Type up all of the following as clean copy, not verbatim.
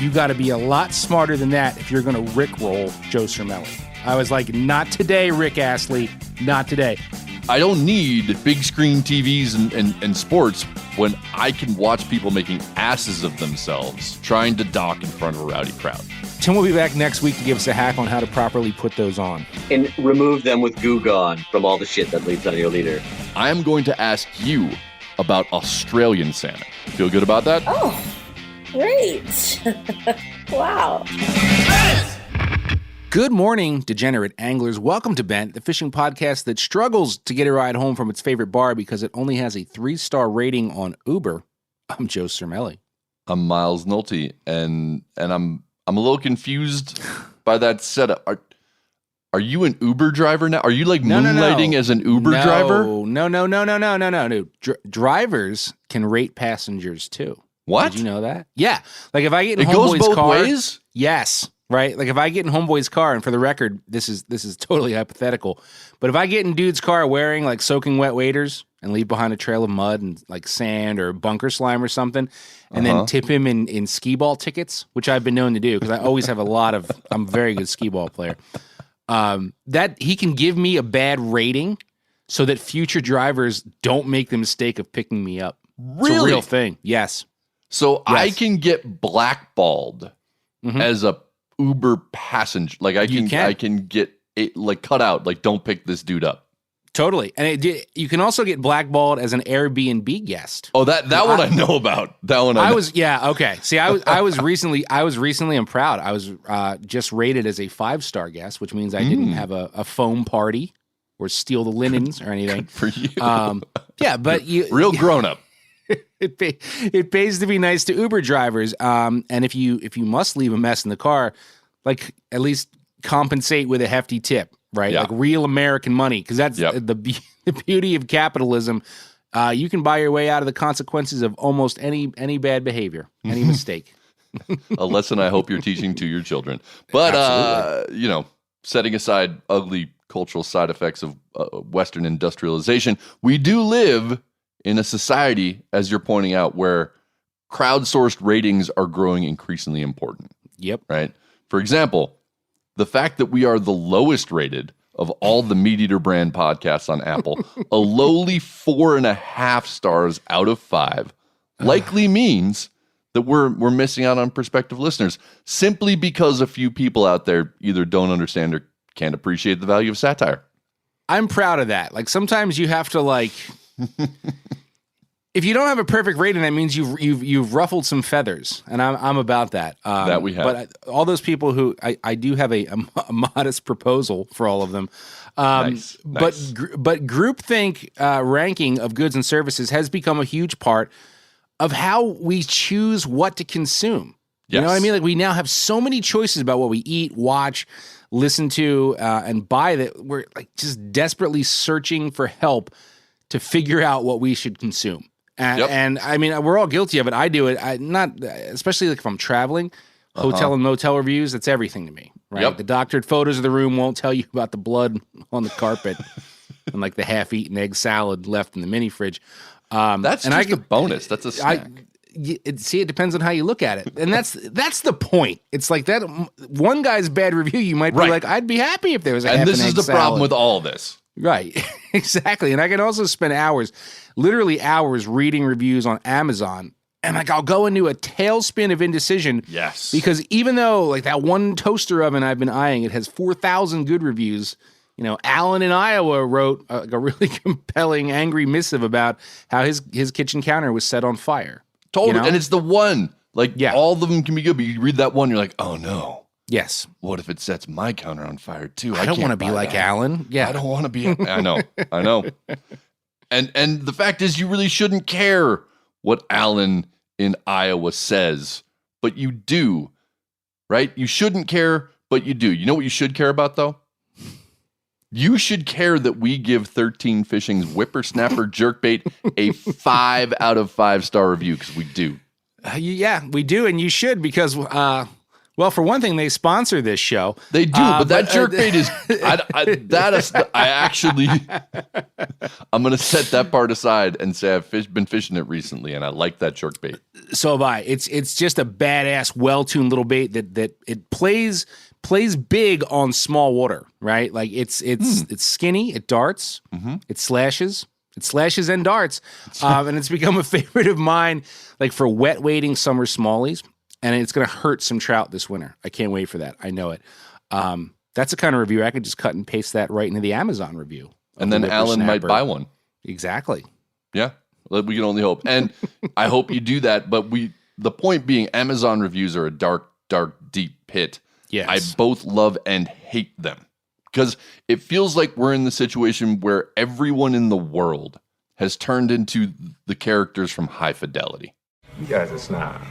you got to be a lot smarter than that if you're going to rickroll Joe Cermelli. I was like, not today, Rick Astley, not today. I don't need big screen TVs and sports when I can watch people making asses of themselves trying to dock in front of a rowdy crowd. Tim will be back next week to give us a hack on how to properly put those on. And remove them with Goo Gone from all the shit that leaves on your leader. I am going to ask you about Australian salmon. Feel good about that? Oh, great. Wow. Good morning, degenerate anglers. Welcome to Bent, the fishing podcast that struggles to get a ride home from its favorite bar because it only has a 3-star rating on Uber. I'm Joe Cermelli. I'm Miles Nolte, and I'm a little confused by that setup. Are you an Uber driver now? Are you like moonlighting as an Uber driver? No. Drivers can rate passengers too. What? Did you know that? Yeah. Like if I get in It goes Homeboy's both car, ways? yes. Right? Like if I get in Homeboy's car, and for the record, this is totally hypothetical, but if I get in dude's car wearing like soaking wet waders and leave behind a trail of mud and like sand or bunker slime or something, and then tip him in skee ball tickets, which I've been known to do because I always have I'm a very good skee ball player. That he can give me a bad rating so that future drivers don't make the mistake of picking me up. Really? It's a real thing. Yes. So Yes. I can get blackballed as a Uber passenger. Like I can get it like cut out. Like don't pick this dude up. Totally. And you can also get blackballed as an Airbnb guest. Oh, that one I know about. That one I know. Okay. See, I was recently, I'm proud. I was just rated as a 5-star guest, which means I didn't have a foam party or steal the linens or anything. Good for you. Yeah, but real grown up. It pays to be nice to Uber drivers. And if you must leave a mess in the car, like at least compensate with a hefty tip. Right, yeah. Like real American money, because that's the beauty of capitalism. You can buy your way out of the consequences of almost any bad behavior, any mistake. A lesson I hope you're teaching to your children. But setting aside ugly cultural side effects of Western industrialization, we do live in a society, as you're pointing out, where crowdsourced ratings are growing increasingly important. Yep. Right. For example, the fact that we are the lowest rated of all the Meat Eater brand podcasts on Apple, a lowly 4.5 stars out of 5, likely means that we're missing out on prospective listeners simply because a few people out there either don't understand or can't appreciate the value of satire. I'm proud of that. Like sometimes you have to like. If you don't have a perfect rating, that means you've ruffled some feathers, and I'm about that. That we have. But all those people who I do have a modest proposal for all of them. Nice. But groupthink ranking of goods and services has become a huge part of how we choose what to consume. Yes. You know what I mean? Like we now have so many choices about what we eat, watch, listen to, and buy that we're like just desperately searching for help to figure out what we should consume. And I mean, we're all guilty of it. I do it. Especially like if I'm traveling, hotel and motel reviews, that's everything to me, right? Yep. The doctored photos of the room won't tell you about the blood on the carpet and like the half-eaten egg salad left in the mini fridge. That's just a bonus. That's a snack. It depends on how you look at it. And that's the point. It's like that one guy's bad review, you might be like, I'd be happy if there was a half an egg salad. And this is the problem with all this. Right. Exactly. And I can also spend literally hours reading reviews on Amazon. And like I'll go into a tailspin of indecision. Yes. Because even though like that one toaster oven I've been eyeing, it has 4,000 good reviews. You know, Alan in Iowa wrote a really compelling, angry missive about how his kitchen counter was set on fire. Totally. You know? And it's the one. Like all of them can be good, but you read that one, you're like, oh no. Yes. What if it sets my counter on fire too? I don't want to be like Alan. Yeah. I don't want to be. I know. And the fact is, you really shouldn't care what Alan in Iowa says, but you do, right? You shouldn't care, but you do. You know what you should care about, though? You should care that we give 13 Fishing's Whippersnapper Jerkbait a 5 out of 5 star review, because we do. Yeah, we do, and you should, because Well, for one thing, they sponsor this show. They do, but that jerkbait is I'm going to set that part aside and say I've been fishing it recently, and I like that jerkbait. So have I. It's just a badass, well-tuned little bait that it plays big on small water, right? Like it's skinny, it darts, it slashes and darts, and it's become a favorite of mine, like for wet wading summer smallies. And it's going to hurt some trout this winter. I can't wait for that. I know it. That's the kind of review I could just cut and paste that right into the Amazon review. And then Alan might buy one. Exactly. Yeah, we can only hope. And I hope you do that. But the point being, Amazon reviews are a dark, deep pit. Yes. I both love and hate them because it feels like we're in the situation where everyone in the world has turned into the characters from High Fidelity. You guys are snobs.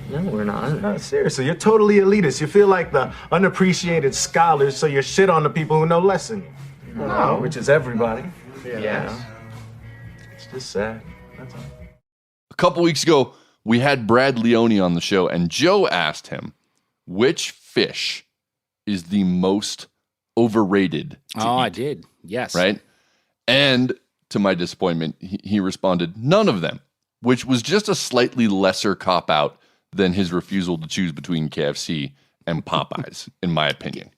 No, we're not. No, seriously, you're totally elitist. You feel like the unappreciated scholars, so you shit on the people who know less than you. No, which is everybody. Yes. It's just sad. That's all. A couple weeks ago, we had Brad Leone on the show, and Joe asked him, which fish is the most overrated to eat? I did. Yes. Right? And to my disappointment, he responded, none of them, which was just a slightly lesser cop-out than his refusal to choose between KFC and Popeyes, in my opinion.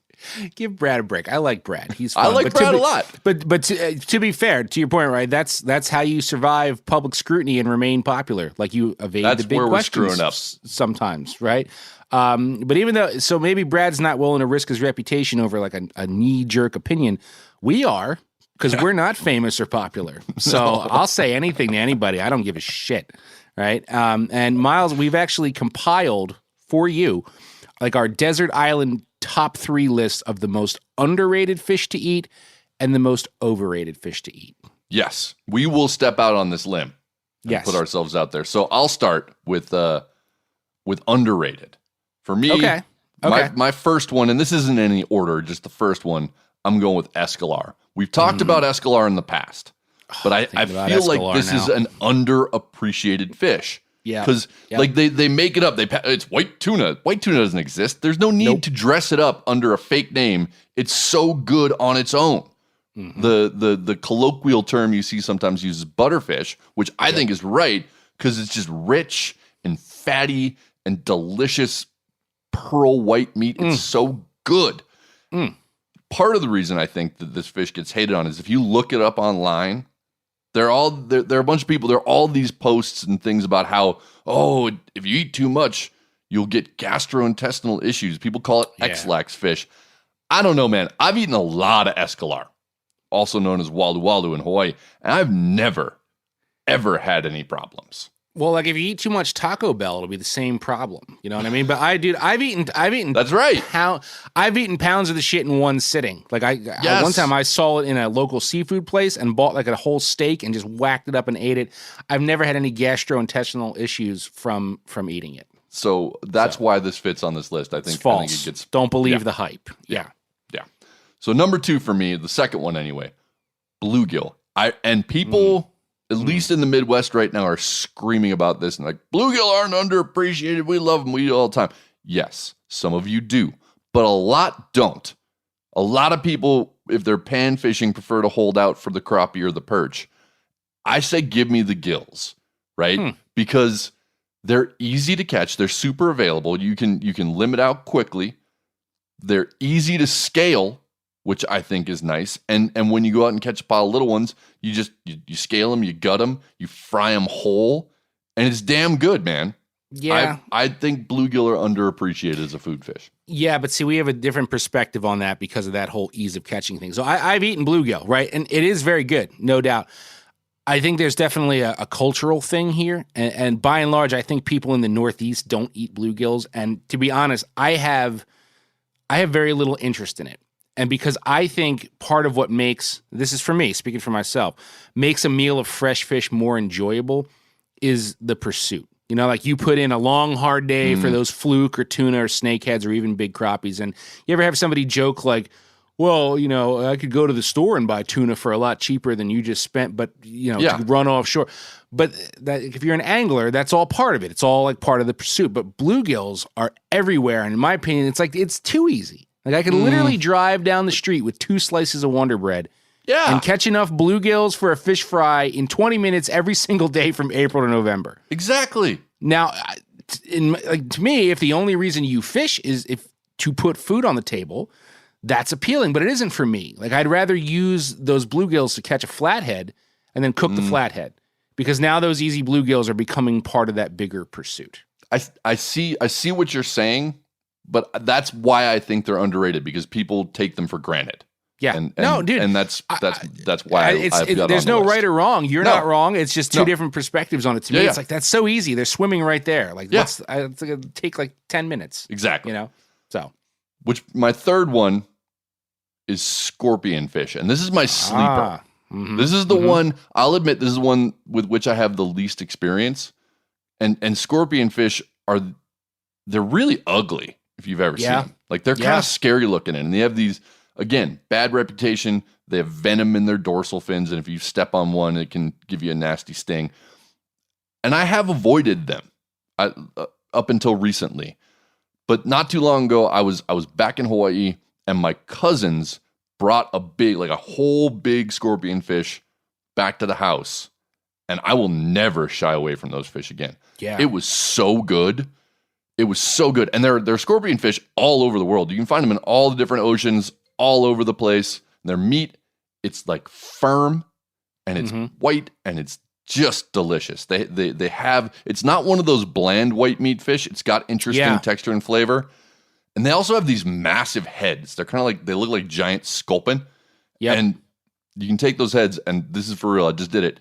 Give Brad a break. I like Brad. He's fun. I like Brad a lot. But to be fair, to your point, right? That's how you survive public scrutiny and remain popular. Like you evade the big questions sometimes, right? But even though, so maybe Brad's not willing to risk his reputation over like a knee-jerk opinion. We are, because we're not famous or popular. So I'll say anything to anybody. I don't give a shit. Right. And Miles, we've actually compiled for you like our desert island top 3 lists of the most underrated fish to eat and the most overrated fish to eat. Yes. We will step out on this limb and put ourselves out there. So I'll start with underrated. For me, my first one, and this isn't in any order, just the first one, I'm going with escalar. We've talked about escalar in the past. But I feel like this is an underappreciated fish. Yeah. Because like they make it up. It's white tuna. White tuna doesn't exist. There's no need to dress it up under a fake name. It's so good on its own. Mm-hmm. The colloquial term you see sometimes uses butterfish, which I think is right because it's just rich and fatty and delicious pearl white meat. It's so good. Part of the reason I think that this fish gets hated on is if you look it up online, there are a bunch of people. There are all these posts and things about how, if you eat too much, you'll get gastrointestinal issues. People call it X-lax fish. I don't know, man. I've eaten a lot of escalar, also known as walu walu in Hawaii, and I've never, ever had any problems. Well, like if you eat too much Taco Bell, it'll be the same problem. You know what I mean? But I've eaten. That's right. I've eaten pounds of the shit in one sitting. Like one time I saw it in a local seafood place and bought like a whole steak and just whacked it up and ate it. I've never had any gastrointestinal issues from eating it. So that's why this fits on this list. I think it's false. I think it gets, don't believe the hype. Yeah. So number 2 for me, the second one anyway, bluegill. People. At least in the Midwest right now are screaming about this and like, bluegill aren't underappreciated. We love them. We eat all the time. Yes, some of you do, but a lot don't. A lot of people, if they're pan fishing, prefer to hold out for the crappie or the perch. I say give me the gills, right? Because they're easy to catch. They're super available. You can limit out quickly. They're easy to scale, which I think is nice. And when you go out and catch a pile of little ones, you scale them, you gut them, you fry them whole, and it's damn good, man. Yeah. I think bluegill are underappreciated as a food fish. Yeah, but see, we have a different perspective on that because of that whole ease of catching thing. So I've eaten bluegill, right? And it is very good, no doubt. I think there's definitely a cultural thing here. And by and large, I think people in the Northeast don't eat bluegills. And to be honest, I have very little interest in it. And because I think part of what makes, this is for me, speaking for myself, makes a meal of fresh fish more enjoyable is the pursuit. You know, like you put in a long, hard day for those fluke or tuna or snakeheads or even big crappies. And you ever have somebody joke like, well, I could go to the store and buy tuna for a lot cheaper than you just spent, but, Yeah. to run offshore. But if you're an angler, that's all part of it. It's all like part of the pursuit. But bluegills are everywhere. And in my opinion, it's too easy. Like I could literally drive down the street with 2 slices of Wonder Bread and catch enough bluegills for a fish fry in 20 minutes every single day from April to November. Exactly. Now, to me, if the only reason you fish is if to put food on the table, that's appealing, but it isn't for me. Like I'd rather use those bluegills to catch a flathead and then cook the flathead, because now those easy bluegills are becoming part of that bigger pursuit. I see what you're saying, but that's why I think they're underrated, because people take them for granted. Yeah. And no, dude. And that's why I've got there's on the no list. right or wrong. You're not wrong. It's just two No. different perspectives on it. To me, it's like, that's so easy. They're swimming right there. Like, it's gonna take like 10 minutes. Exactly. So. Which my third one is scorpion fish. And this is my sleeper. This is the one, I'll admit, this is one with which I have the least experience. And scorpion fish they're really ugly if you've ever seen them. Like they're kind of scary looking, and they have these, again, bad reputation. They have venom in their dorsal fins, and if you step on one, it can give you a nasty sting. And I have avoided them up until recently. But not too long ago, I was back in Hawaii, and my cousins brought a whole big scorpion fish back to the house. And I will never shy away from those fish again. Yeah. It was so good. It was so good. And there are scorpion fish all over the world. You can find them in all the different oceans, all over the place. Their meat, it's like firm, and it's white, and it's just delicious. They have, it's not one of those bland white meat fish. It's got interesting texture and flavor. And they also have these massive heads. They're kind of like, they look like giant sculpin. Yeah. And you can take those heads, and this is for real, I just did it.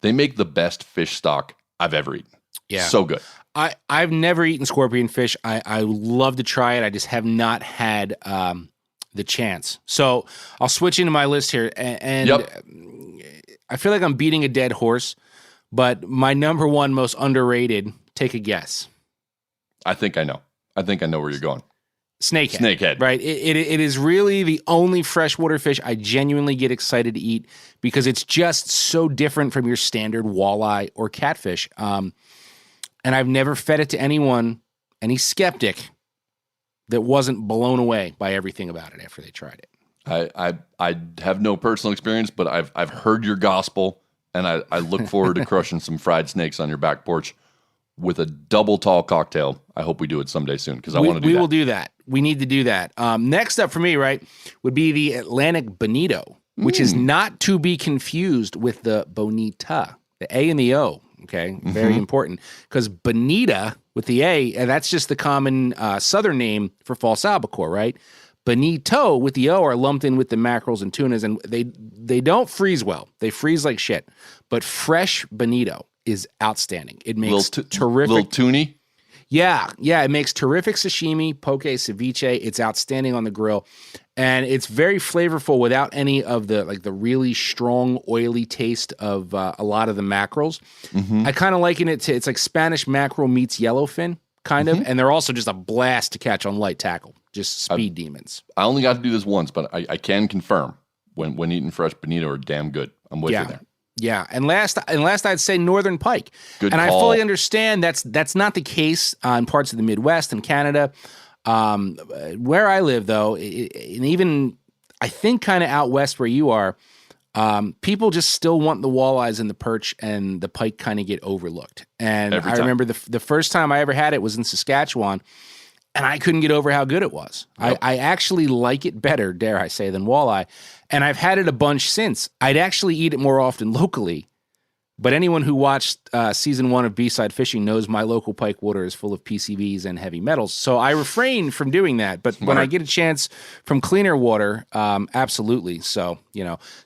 They make the best fish stock I've ever eaten. Yeah. So good. I've never eaten scorpion fish. I love to try it. I just have not had the chance. So I'll switch into my list here. And I feel like I'm beating a dead horse, but my number one most underrated, take a guess. I think I know where you're going. Snakehead. Right. It is really the only freshwater fish I genuinely get excited to eat, because it's just so different from your standard walleye or catfish. And I've never fed it to any skeptic that wasn't blown away by everything about it after they tried it. I have no personal experience, but I've heard your gospel, and I look forward to crushing some fried snakes on your back porch with a double tall cocktail. I hope we do it someday soon, because I want to do that. We will do that. We need to do that. Next up for me, right, would be the Atlantic bonito, which is not to be confused with the bonita, the A and the O. Okay, very important, because bonita with the A, and that's just the common southern name for false albacore, right? Bonito with the O are lumped in with the mackerels and tunas, and they don't freeze well. They freeze like shit. But fresh bonito is outstanding. It makes terrific. Little toonie? Yeah. It makes terrific sashimi, poke, ceviche. It's outstanding on the grill. And it's very flavorful without any of the really strong, oily taste of a lot of the mackerels. I kind of liken it to, it's like Spanish mackerel meets yellowfin, kind of. And they're also just a blast to catch on light tackle. Just speed demons. I only got to do this once, but I can confirm when eating fresh bonito are damn good. I'm with you there. Yeah, and last I'd say northern pike. Good and call. I fully understand that's not the case in parts of the Midwest and Canada. Where I live, though, and even I think kind of out west where you are, people just still want the walleyes and the perch, and the pike kind of get overlooked. And I remember the first time I ever had it was in Saskatchewan, and I couldn't get over how good it was. Yep. I actually like it better, dare I say, than walleye. And I've had it a bunch since. I'd actually eat it more often locally. But anyone who watched season 1 of B-Side Fishing knows my local pike water is full of PCBs and heavy metals. So I refrain from doing that. But when I get a chance from cleaner water, absolutely. So,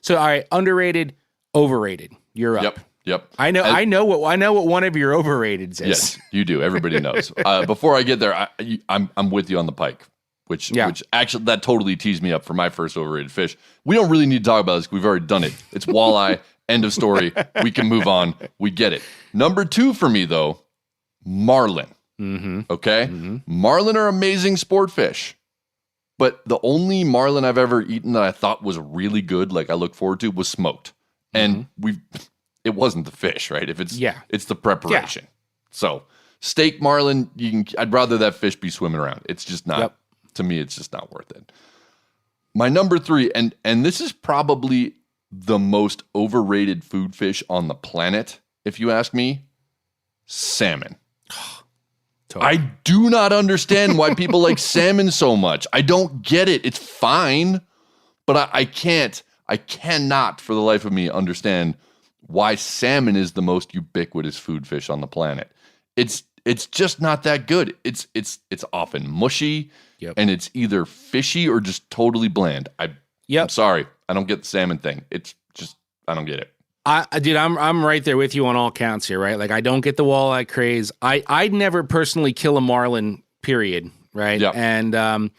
So, all right, underrated, overrated. You're up. Yep. I know what one of your overrateds is. Yes, you do. Everybody knows. Before I get there, I'm with you on the pike, which actually that totally teased me up for my first overrated fish. We don't really need to talk about this. We've already done it. It's walleye. End of story. We can move on. We get it. Number 2 for me, though, marlin. Okay? Marlin are amazing sport fish. But the only marlin I've ever eaten that I thought was really good, like I look forward to, was smoked. And it wasn't the fish, right? If it's it's the preparation. Yeah. So steak marlin, I'd rather that fish be swimming around. It's just not to me, it's just not worth it. My number 3, and this is probably the most overrated food fish on the planet, if you ask me, salmon. Totally. I do not understand why people like salmon so much. I don't get it. It's fine, but I cannot for the life of me understand why salmon is the most ubiquitous food fish on the planet. It's just not that good. It's often mushy, and it's either fishy or just totally bland. I'm sorry, I don't get the salmon thing. It's just I don't get it. I'm right there with you on all counts here, right? Like I don't get the walleye craze. I'd never personally kill a marlin, period, right? Yep. And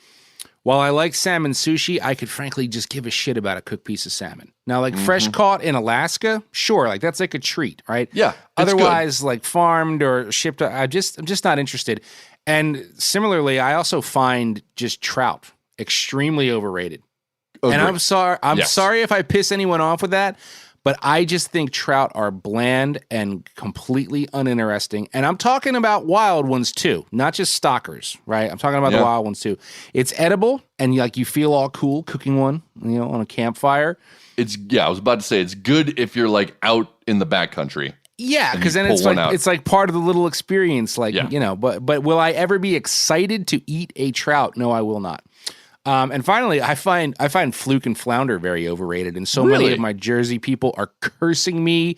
while I like salmon sushi, I could frankly just give a shit about a cooked piece of salmon. Now, like fresh caught in Alaska, sure, like that's like a treat, right? Yeah. Otherwise, like farmed or shipped, I'm just not interested. And similarly, I also find just trout extremely overrated. And I'm sorry if I piss anyone off with that, but I just think trout are bland and completely uninteresting. And I'm talking about wild ones too, not just stockers, right? I'm talking about the wild ones too. It's edible, and like you feel all cool cooking one, on a campfire. I was about to say it's good if you're like out in the backcountry. Yeah, because then it's like part of the little experience, But will I ever be excited to eat a trout? No, I will not. And finally, I find fluke and flounder very overrated, and so many of my Jersey people are cursing me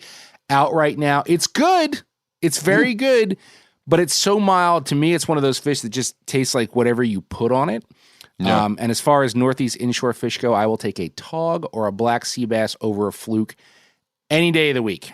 out right now. It's good, it's very good, but it's so mild. To me, it's one of those fish that just tastes like whatever you put on it. Yeah. And as far as Northeast inshore fish go, I will take a tog or a black sea bass over a fluke any day of the week.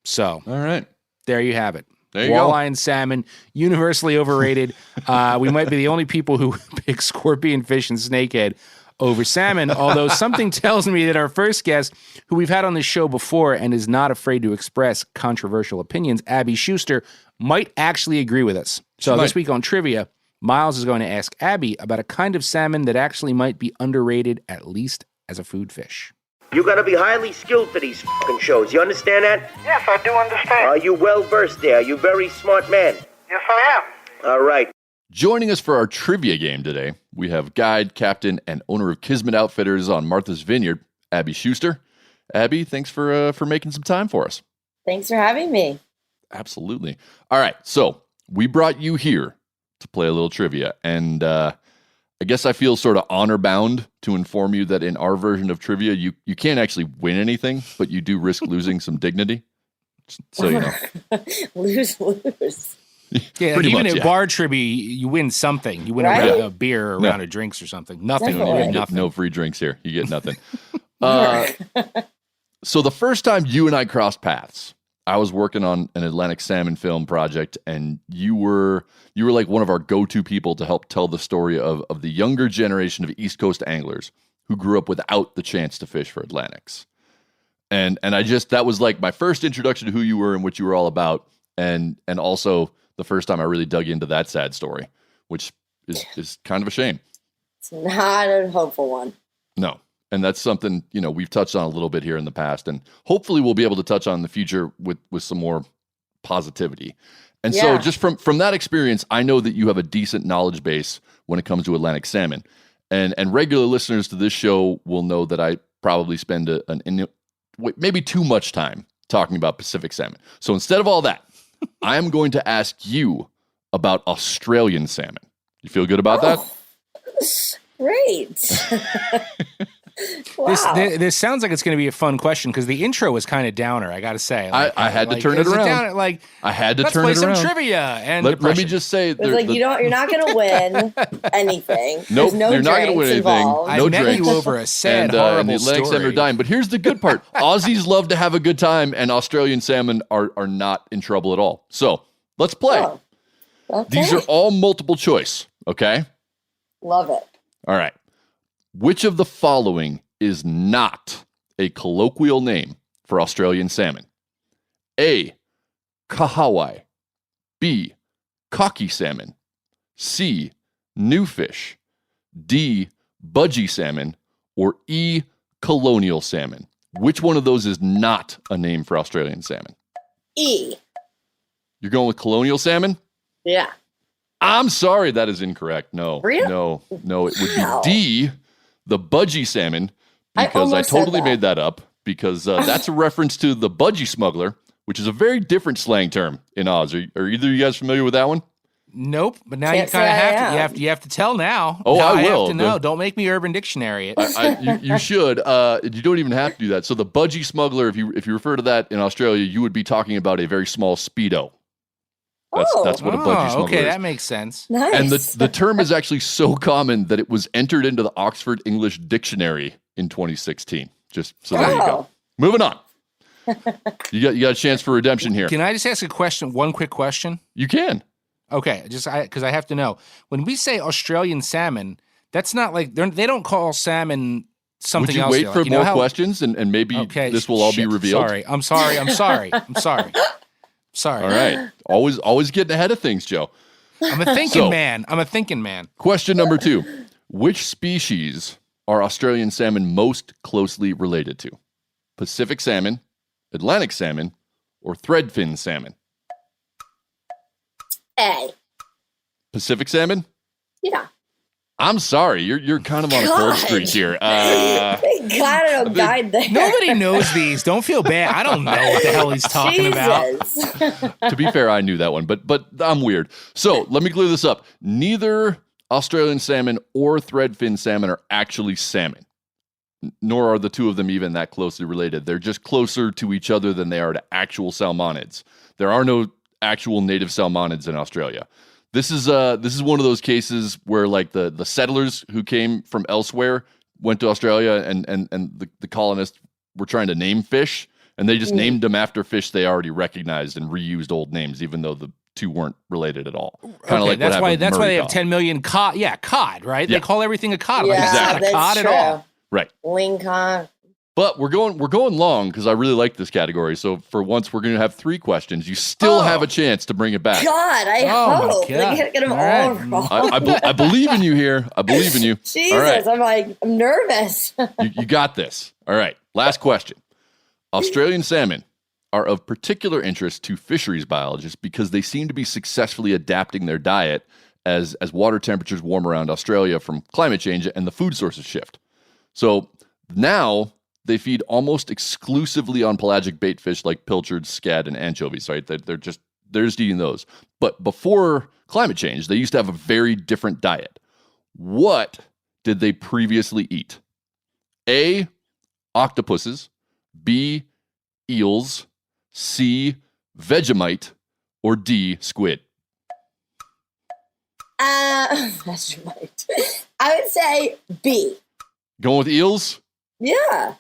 So, all right, there you have it. There you go. Walleye and salmon, universally overrated. We might be the only people who pick scorpion fish and snakehead over salmon, although something tells me that our first guest, who we've had on the show before and is not afraid to express controversial opinions, Abby Schuster, might actually agree with us. So this week on Trivia, Miles is going to ask Abby about a kind of salmon that actually might be underrated, at least as a food fish. You gotta be highly skilled for these fucking shows. You understand that? Yes, I do understand. Are you well versed there? Are you a very smart man? Yes, I am. All right. Joining us for our trivia game today, we have guide, captain, and owner of Kismet Outfitters on Martha's Vineyard, Abby Schuster. Abby, thanks for making some time for us. Thanks for having me. Absolutely. All right, so we brought you here to play a little trivia, and I guess I feel sort of honor bound to inform you that in our version of trivia, you can't actually win anything, but you do risk losing some dignity. So you know. lose. Yeah, even at bar trivia, you win something. You win a beer or a round of drinks or something. Nothing. No free drinks here. You get nothing. So the first time you and I crossed paths, I was working on an Atlantic salmon film project, and you were like one of our go-to people to help tell the story of the younger generation of East Coast anglers who grew up without the chance to fish for Atlantics. And that was like my first introduction to who you were and what you were all about, and also the first time I really dug into that sad story, which is kind of a shame. It's not a hopeful one. No. And that's something, we've touched on a little bit here in the past, and hopefully we'll be able to touch on in the future with some more positivity. And so just from that experience, I know that you have a decent knowledge base when it comes to Atlantic salmon. And regular listeners to this show will know that I probably spend maybe too much time talking about Pacific salmon. So instead of all that, I am going to ask you about Australian salmon. You feel good about that? Great. Wow. This sounds like it's going to be a fun question because the intro was kind of downer. I got to say, I had to turn it around. I had to turn it around. Let's play some trivia. And let me just say, you're not going to win anything. Nope, no you're not going to win anything. No drinks. I met you over a sad, horrible and the Atlantic story. salmon are dying. But here's the good part: Aussies love to have a good time, and Australian salmon are not in trouble at all. So let's play. Oh, okay. These are all multiple choice. Okay. Love it. All right. Which of the following is not a colloquial name for Australian salmon? A, kahawai. B, cocky salmon. C, new fish. D, budgie salmon, or E, colonial salmon? Which one of those is not a name for Australian salmon? E. You're going with colonial salmon? Yeah. I'm sorry, that is incorrect. No, Really? no, it would Wow. be D, the budgie salmon, I because I almost said totally that. made that up, because that's a reference to the budgie smuggler, which is a very different slang term in Oz. Are either of you guys familiar with that one? Nope, but now Can't you kind of say I have to. am. You have to tell now. Oh, Now I will. have to know. Don't make me Urban Dictionary it. You should. You don't even have to do that. So the budgie smuggler, if you refer to that in Australia, you would be talking about a very small Speedo. That's what a budgie smuggler okay, is. that makes sense. Nice. And the term is actually so common that it was entered into the Oxford English Dictionary in 2016. Just so there you go. Oh. Moving on. You got a chance for redemption here. Can I just ask a question? One quick question. You can. Okay, because I have to know. When we say Australian salmon, that's not like they don't call salmon something Would you else. wait here. for Like, you know more how- questions and maybe Okay, this will all be shit, revealed? Sorry, I'm sorry. I'm sorry. All right. Always getting ahead of things, Joe. I'm a thinking man. Question number 2. Which species are Australian salmon most closely related to? Pacific salmon, Atlantic salmon, or threadfin salmon? A. Pacific salmon? Yeah. I'm sorry, you're kind of on a cold God. streak here. Thank God I don't guide there. Nobody knows these. Don't feel bad. I don't know what the hell he's talking about. Jesus. To be fair, I knew that one, but I'm weird. So let me clear this up. Neither Australian salmon or threadfin salmon are actually salmon, nor are the two of them even that closely related. They're just closer to each other than they are to actual salmonids. There are no actual native salmonids in Australia. This is one of those cases where like the settlers who came from elsewhere went to Australia and the colonists were trying to name fish, and they just named them after fish they already recognized and reused old names, even though the two weren't related at all. Kind of like that's why they have cod. 10 million cod. Yeah, cod, right? Yeah. They call everything a cod. Yeah, Like, it's not a that's cod true. at all. Right. Lincoln. But we're going long because I really like this category. So for once, we're going to have 3 questions. You still have a chance to bring it back. God, I Oh, my hope. God. They can't get them All all right. wrong. I believe in you here. I believe in you. Jesus, All right. I'm nervous. You got this. All right. Last question. Australian salmon are of particular interest to fisheries biologists because they seem to be successfully adapting their diet as water temperatures warm around Australia from climate change and the food sources shift. So now they feed almost exclusively on pelagic bait fish like pilchards, scad, and anchovies, right? They're just eating those. But before climate change, they used to have a very different diet. What did they previously eat? A, octopuses, B, eels, C, Vegemite, or D, squid? That's right. I would say B. Going with eels? Yeah.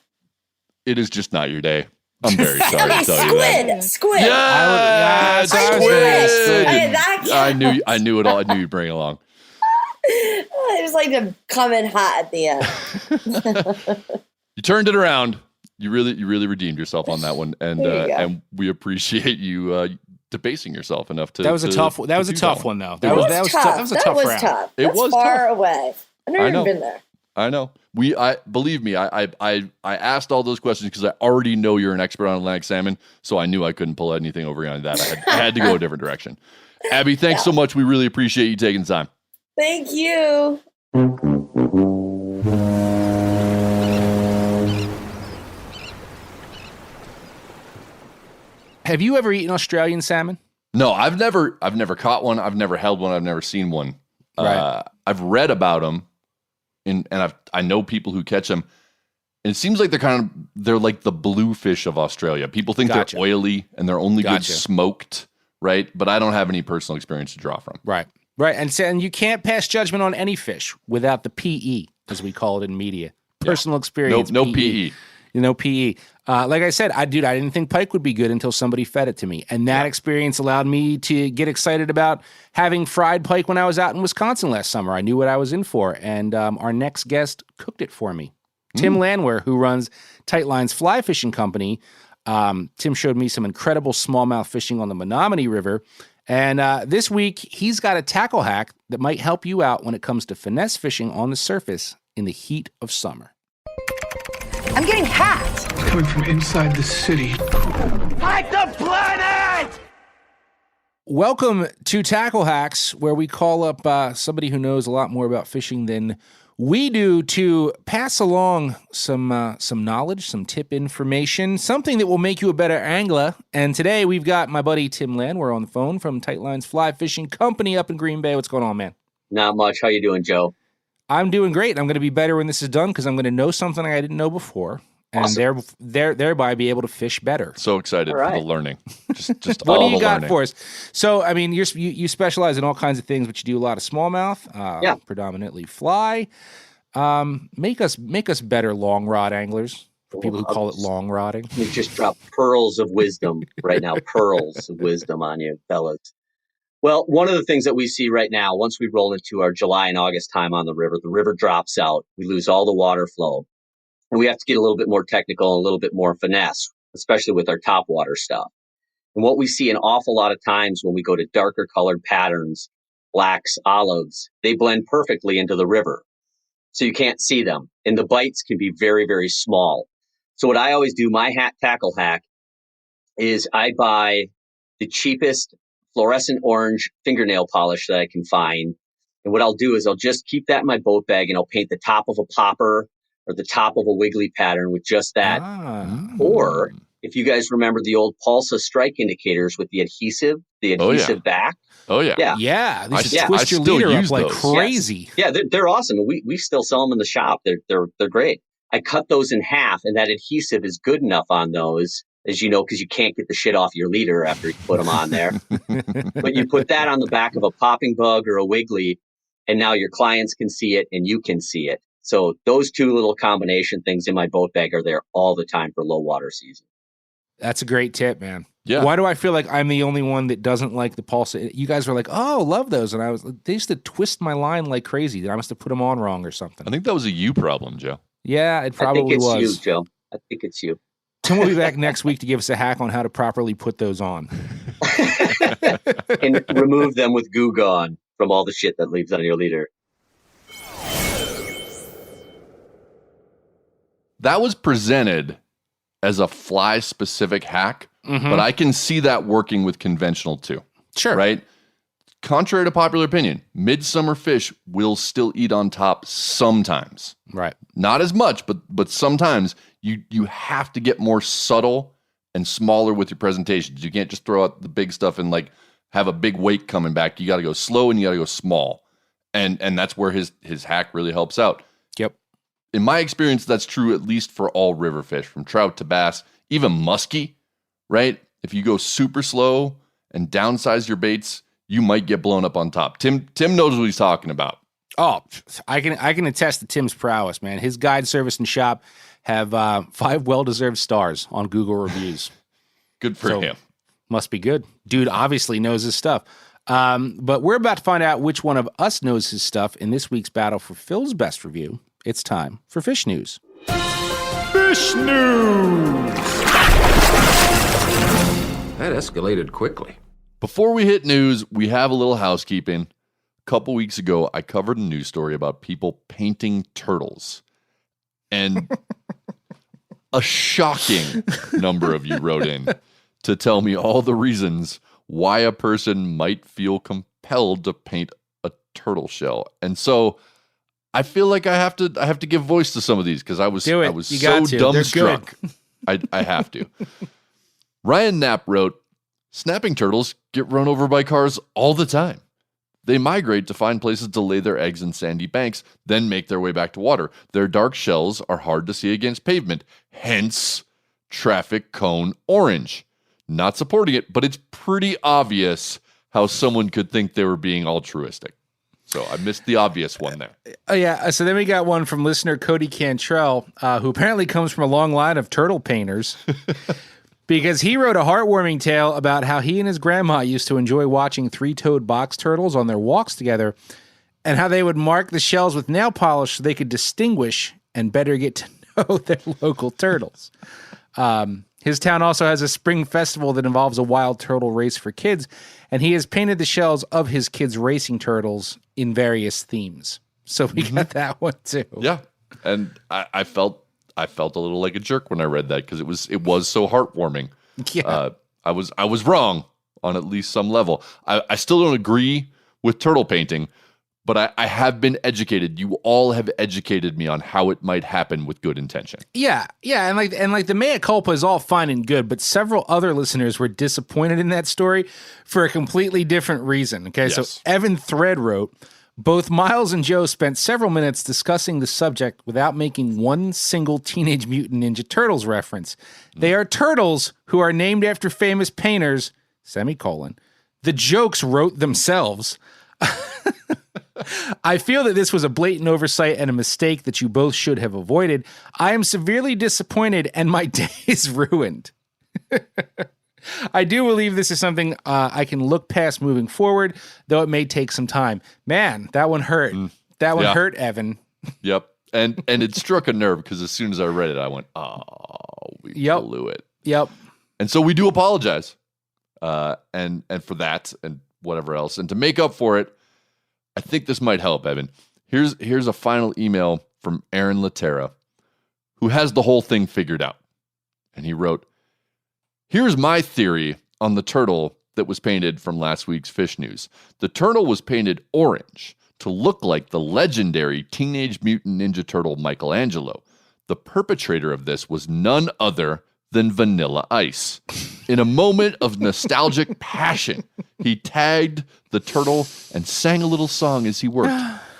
It is just not your day. I'm very sorry to tell you that. Squid. Yes, I knew it. squid! I- that I knew it all. I knew you'd bring it along. I just like to come in hot at the end. You turned it around. You really redeemed yourself on that one, and There you go. and we appreciate you debasing yourself enough to. That was a to- tough. to That was a do tough that one, though. It was. That was a tough round. tough. It That's was far tough. away. I've I never know. even been there. I know. Believe me, I asked all those questions because I already know you're an expert on Atlantic salmon, so I knew I couldn't pull anything over you on that. I had to go a different direction. Abby, thanks so much. We really appreciate you taking the time. Thank you. Have you ever eaten Australian salmon? No, I've never caught one. I've never held one. I've never seen one. Right. I've read about them, and I know people who catch them. And it seems like they're like the bluefish of Australia. People think Gotcha. they're oily and they're only good Gotcha. smoked, right? But I don't have any personal experience to draw from. Right. And you can't pass judgment on any fish without the PE, as we call it in media. Personal experience. No PE. No PE. Like I said, I didn't think pike would be good until somebody fed it to me. And that experience allowed me to get excited about having fried pike when I was out in Wisconsin last summer. I knew what I was in for. And our next guest cooked it for me. Tim Landwehr, who runs Tight Lines Fly Fishing Company. Tim showed me some incredible smallmouth fishing on the Menominee River. And this week, he's got a tackle hack that might help you out when it comes to finesse fishing on the surface in the heat of summer. I'm getting hacked. It's coming from inside the city. Fight the planet! Welcome to Tackle Hacks, where we call up somebody who knows a lot more about fishing than we do to pass along some knowledge, some tip information, something that will make you a better angler. And today we've got my buddy Tim Land. We're on the phone from Tight Lines Fly Fishing Company up in Green Bay. What's going on, man? Not much. How you doing, Joe? I'm doing great. I'm going to be better when this is done because I'm going to know something I didn't know before, and Awesome. thereby be able to fish better. So excited All right. for the learning. Just What all do you the got learning. for us? So, I mean, you specialize in all kinds of things, but you do a lot of smallmouth, predominantly fly. Make us better long rod anglers for people who call it long rodding. Let me just drop pearls of wisdom right now. Pearls of wisdom on you, fellas. Well, one of the things that we see right now, once we roll into our July and August time on the river drops out. We lose all the water flow. And we have to get a little bit more technical and a little bit more finesse, especially with our topwater stuff. And what we see an awful lot of times when we go to darker colored patterns, blacks, olives, they blend perfectly into the river. So you can't see them. And the bites can be very, very small. So what I always do, my tackle hack, is I buy the cheapest fluorescent orange fingernail polish that I can find. And what I'll do is I'll just keep that in my boat bag and I'll paint the top of a popper or the top of a wiggly pattern with just that. Or if you guys remember the old Pulsa strike indicators with the adhesive back. Oh, yeah. Yeah, they should twist your still leader up use like those. crazy. Yeah, they're awesome. We still sell them in the shop. They're great. I cut those in half, and that adhesive is good enough on those, as you know, because you can't get the shit off your leader after you put them on there. But you put that on the back of a popping bug or a wiggly, and now your clients can see it and you can see it. So those two little combination things in my boat bag are there all the time for low water season. That's a great tip, man. Yeah. Why do I feel like I'm the only one that doesn't like the pulse? You guys were like, "Oh, love those," and they used to twist my line like crazy. I must have put them on wrong or something. I think that was a you problem, Joe. Yeah, it probably was. I think it's you, Joe. I think it's you. Tim will be back next week to give us a hack on how to properly put those on. And remove them with Goo Gone from all the shit that leaves on your leader. That was presented as a fly-specific hack, but I can see that working with conventional too. Sure. Right? Contrary to popular opinion, midsummer fish will still eat on top sometimes. Right. Not as much, but sometimes you have to get more subtle and smaller with your presentations. You can't just throw out the big stuff and like have a big weight coming back. You got to go slow and you got to go small. And that's where his hack really helps out. Yep. In my experience, that's true at least for all river fish, from trout to bass, even muskie, right? If you go super slow and downsize your baits, you might get blown up on top. Tim knows what he's talking about. Oh, I can attest to Tim's prowess, man. His guide service and shop have 5 well-deserved stars on Google reviews. Good for him. Must be good. Dude obviously knows his stuff. But we're about to find out which one of us knows his stuff in this week's battle for Phil's best review. It's time for Fish News. Fish News! That escalated quickly. Before we hit news, we have a little housekeeping. A couple weeks ago, I covered a news story about people painting turtles. And a shocking number of you wrote in to tell me all the reasons why a person might feel compelled to paint a turtle shell. And so I feel like I have to give voice to some of these because I was so dumbstruck. I have to. Ryan Knapp wrote, "Snapping turtles get run over by cars all the time. They migrate to find places to lay their eggs in sandy banks, then make their way back to water. Their dark shells are hard to see against pavement, hence traffic cone orange. Not supporting it, but it's pretty obvious how someone could think they were being altruistic." So I missed the obvious one there. Yeah, so then we got one from listener Cody Cantrell, who apparently comes from a long line of turtle painters, because he wrote a heartwarming tale about how he and his grandma used to enjoy watching 3-toed box turtles on their walks together, and how they would mark the shells with nail polish so they could distinguish and better get to know their local turtles. His town also has a spring festival that involves a wild turtle race for kids, and he has painted the shells of his kids' racing turtles in various themes. So we got that one too. Yeah. And I felt a little like a jerk when I read that because it was so heartwarming. Yeah. I was wrong on at least some level. I still don't agree with turtle painting, but I have been educated. You all have educated me on how it might happen with good intention. Yeah, and like the mea culpa is all fine and good, but several other listeners were disappointed in that story for a completely different reason. Okay, Yes. So Evan Thread wrote, both Miles and Joe spent several minutes discussing the subject without making one single Teenage Mutant Ninja Turtles reference. They are turtles who are named after famous painters, semicolon. The jokes wrote themselves. I feel that this was a blatant oversight and a mistake that you both should have avoided. I am severely disappointed and my day is ruined. I do believe this is something I can look past moving forward, though it may take some time. Man, that one hurt. That one hurt, Evan. Yep. And it struck a nerve because as soon as I read it, I went, oh, we blew it. Yep. And so we do apologize. And for that and whatever else. And to make up for it, I think this might help, Evan. Here's a final email from Aaron Laterra, who has the whole thing figured out. And he wrote, here's my theory on the turtle that was painted from last week's Fish News. The turtle was painted orange to look like the legendary Teenage Mutant Ninja Turtle Michelangelo. The perpetrator of this was none other than Vanilla Ice. In a moment of nostalgic passion, he tagged the turtle and sang a little song as he worked.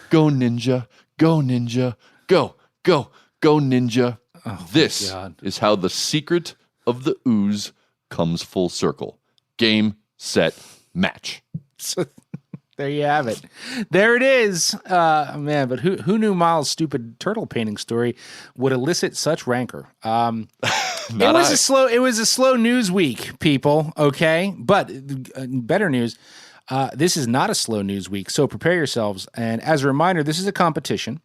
Go ninja, go ninja, go, go, go ninja. Oh, this is how the secret of the ooze comes full circle. Game, set, match. So there you have it. There it is. Man, but who knew Miles' stupid turtle painting story would elicit such rancor? It was a slow news week, people. Okay, but better news. This is not a slow news week, so prepare yourselves. And as a reminder, this is a competition.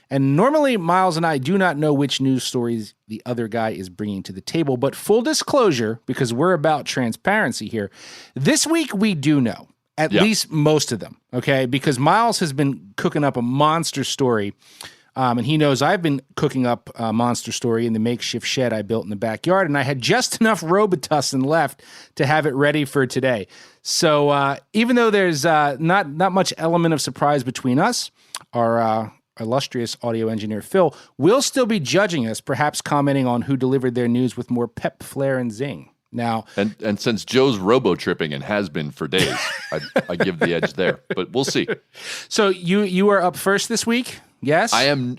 And normally, Miles and I do not know which news stories the other guy is bringing to the table. But full disclosure, because we're about transparency here, this week we do know. At least most of them, okay? Because Miles has been cooking up a monster story, and he knows I've been cooking up a monster story in the makeshift shed I built in the backyard, and I had just enough Robitussin left to have it ready for today. So even though there's not much element of surprise between us, our illustrious audio engineer Phil will still be judging us, perhaps commenting on who delivered their news with more pep, flair, and zing. Now, and since Joe's robo-tripping and has been for days, I give the edge there, but we'll see. So you are up first this week, yes? I am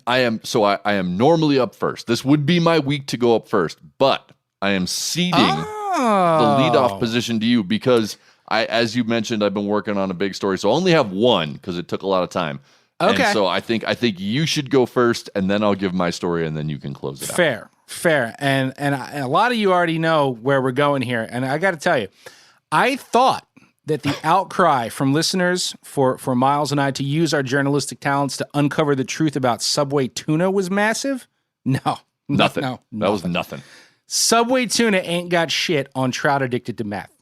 normally up first. This would be my week to go up first, but I am ceding the leadoff position to you because as you mentioned, I've been working on a big story, so I only have one because it took a lot of time. Okay. And so I think you should go first, and then I'll give my story, and then you can close it out. Fair. And a lot of you already know where we're going here. And I got to tell you, I thought that the outcry from listeners for Miles and I to use our journalistic talents to uncover the truth about Subway tuna was massive. No. Nothing. No, that was nothing. Subway tuna ain't got shit on Trout addicted to meth.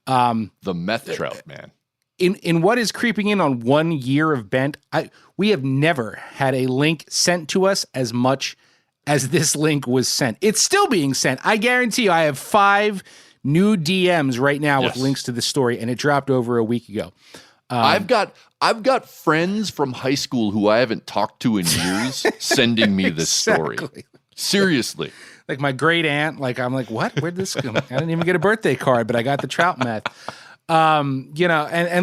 The meth trout, man. In what is creeping in on 1 year of Bent, we have never had a link sent to us as much as this link was sent. It's still being sent. I guarantee you I have 5 new DMs right now with links to the story, and it dropped over a week ago. I've got friends from high school who I haven't talked to in years sending me this story. Seriously. Like my great aunt, I'm like, what? Where'd this come? I didn't even get a birthday card, but I got the Trout meth. And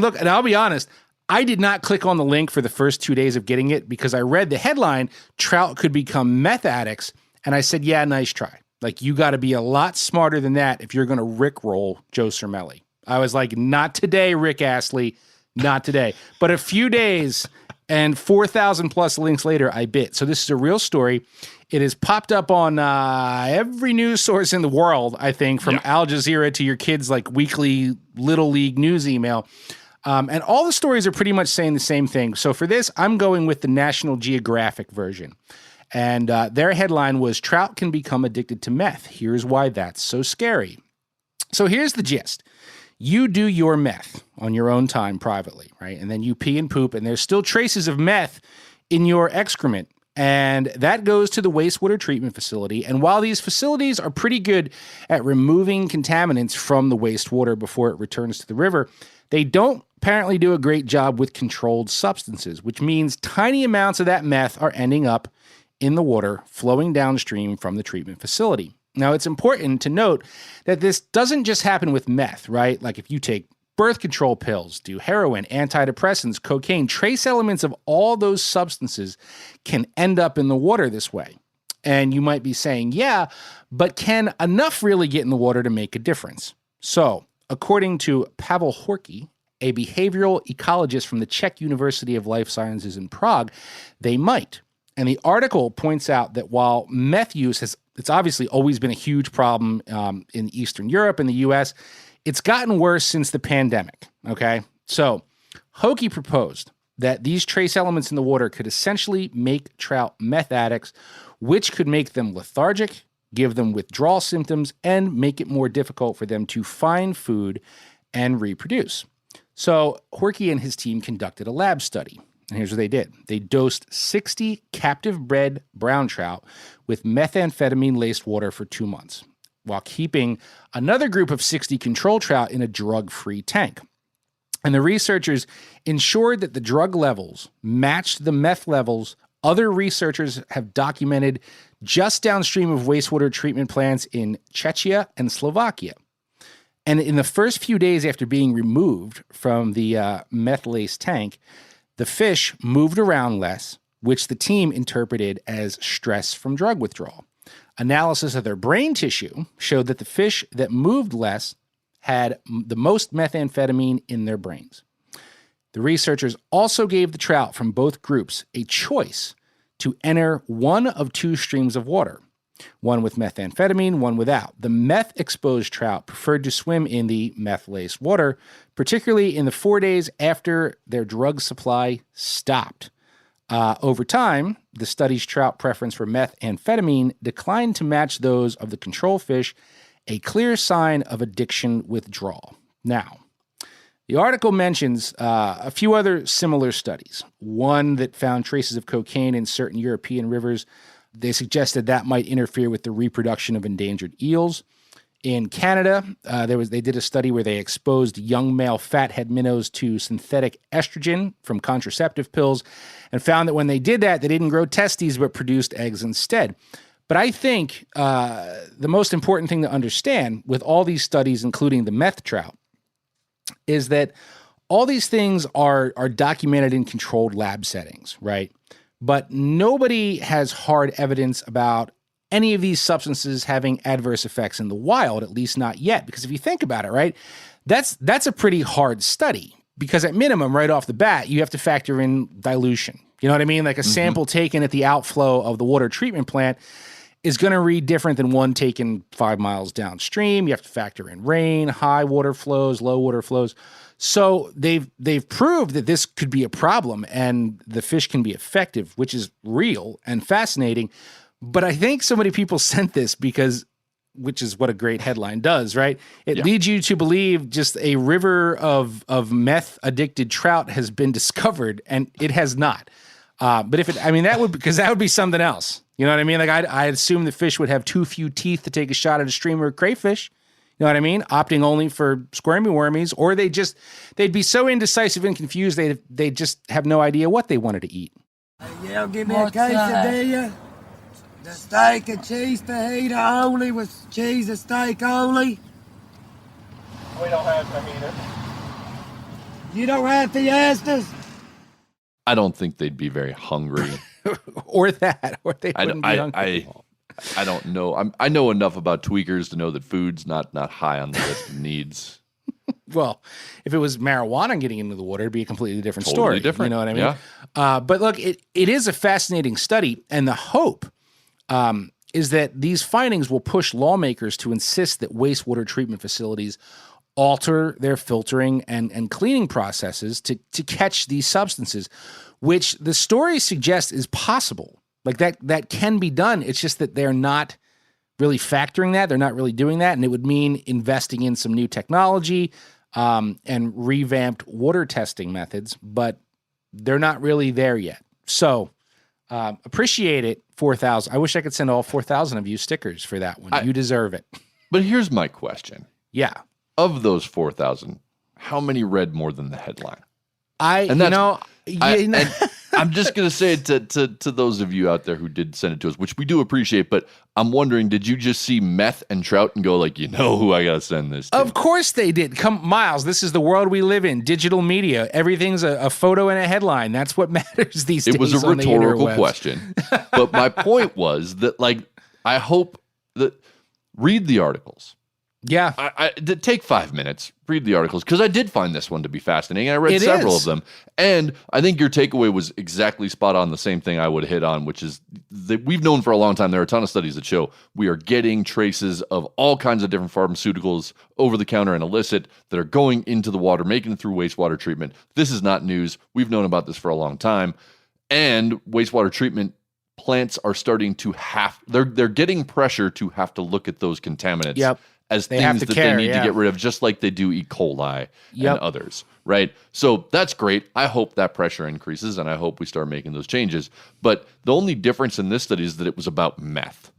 look, and I'll be honest, I did not click on the link for the first 2 days of getting it because I read the headline, Trout could become meth addicts. And I said, yeah, nice try. Like, you got to be a lot smarter than that if you're going to rickroll Joe Cermelli. I was like, not today, Rick Astley, not today. But a few days and 4,000 plus links later, I bit. So this is a real story. It has popped up on every news source in the world, I think, from Al Jazeera to your kids' weekly Little League news email. And all the stories are pretty much saying the same thing. So for this, I'm going with the National Geographic version. And their headline was, Trout can become addicted to meth. Here's why that's so scary. So here's the gist. You do your meth on your own time privately, right? And then you pee and poop, and there's still traces of meth in your excrement. And that goes to the wastewater treatment facility. And while these facilities are pretty good at removing contaminants from the wastewater before it returns to the river, they don't apparently do a great job with controlled substances, which means tiny amounts of that meth are ending up in the water flowing downstream from the treatment facility. Now, it's important to note that this doesn't just happen with meth, right? Like if you take birth control pills, do heroin, antidepressants, cocaine, trace elements of all those substances can end up in the water this way. And you might be saying, yeah, but can enough really get in the water to make a difference? So, according to Pavel Horky, a behavioral ecologist from the Czech University of Life Sciences in Prague, they might. And the article points out that while meth use it's obviously always been a huge problem in Eastern Europe and the U.S., it's gotten worse since the pandemic, okay? So Hokie proposed that these trace elements in the water could essentially make trout meth addicts, which could make them lethargic, give them withdrawal symptoms, and make it more difficult for them to find food and reproduce. So Horky and his team conducted a lab study. And here's what they did. They dosed 60 captive-bred brown trout with methamphetamine-laced water for 2 months, while keeping another group of 60 control trout in a drug-free tank. And the researchers ensured that the drug levels matched the meth levels other researchers have documented just downstream of wastewater treatment plants in Czechia and Slovakia. And in the first few days after being removed from the meth-laced tank, the fish moved around less, which the team interpreted as stress from drug withdrawal. Analysis of their brain tissue showed that the fish that moved less had the most methamphetamine in their brains. The researchers also gave the trout from both groups a choice to enter one of two streams of water, one with methamphetamine, one without. The meth-exposed trout preferred to swim in the meth-laced water, particularly in the 4 days after their drug supply stopped. Over time, the study's trout preference for methamphetamine declined to match those of the control fish, a clear sign of addiction withdrawal. Now, the article mentions a few other similar studies. One that found traces of cocaine in certain European rivers. They suggested that might interfere with the reproduction of endangered eels. In Canada, they did a study where they exposed young male fathead minnows to synthetic estrogen from contraceptive pills and found that when they did that, they didn't grow testes but produced eggs instead. But I think the most important thing to understand with all these studies, including the meth trout, is that all these things are documented in controlled lab settings, right? But nobody has hard evidence about any of these substances having adverse effects in the wild, at least not yet. Because if you think about it, right, that's a pretty hard study. Because at minimum, right off the bat, you have to factor in dilution. You know what I mean? Like a sample taken at the outflow of the water treatment plant is going to read different than one taken 5 miles downstream. You have to factor in rain, high water flows, low water flows. So they've proved that this could be a problem and the fish can be effective, which is real and fascinating. But I think so many people sent this because, which is what a great headline does, right? It leads you to believe just a river of meth-addicted trout has been discovered, and it has not. But that would be something else. You know what I mean? Like I assume the fish would have too few teeth to take a shot at a streamer of crayfish. You know what I mean? Opting only for squirmy wormies, or they'd be so indecisive and confused they just have no idea what they wanted to eat. Yeah, give me a quesadilla. The steak and cheese fajita only with cheese and steak only. We don't have fajita. You don't have fiestas? I don't think they'd be very hungry. or they wouldn't be hungry. I don't know. I know enough about tweakers to know that food's not high on the list of needs. Well, if it was marijuana getting into the water, it'd be a completely different story. Different. You know what I mean? Yeah. But look, it is a fascinating study, and the hope is that these findings will push lawmakers to insist that wastewater treatment facilities alter their filtering and cleaning processes to catch these substances, which the story suggests is possible. Like that can be done. It's just that they're not really factoring that. They're not really doing that. And it would mean investing in some new technology and revamped water testing methods, but they're not really there yet. So Appreciate it, 4,000. I wish I could send all 4,000 of you stickers for that one. You deserve it. But here's my question. Yeah. Of those 4,000, how many read more than the headline? I'm just going to say it to those of you out there who did send it to us, which we do appreciate, but I'm wondering, did you just see Meth and Trout and go like, you know who I got to send this to? Of course they did. Miles, this is the world we live in. Digital media. Everything's a photo and a headline. That's what matters these days. It was a rhetorical question. But my point was that, like, I hope that read the articles. Yeah. Take 5 minutes, read the articles, because I did find this one to be fascinating. I read several of them. And I think your takeaway was exactly spot on, the same thing I would hit on, which is that we've known for a long time, there are a ton of studies that show we are getting traces of all kinds of different pharmaceuticals, over-the-counter and illicit, that are going into the water, making it through wastewater treatment. This is not news. We've known about this for a long time. And wastewater treatment plants are starting to they're getting pressure to have to look at those contaminants as things that they need to get rid of, just like they do E. coli and others, right? So that's great. I hope that pressure increases, and I hope we start making those changes. But the only difference in this study is that it was about meth.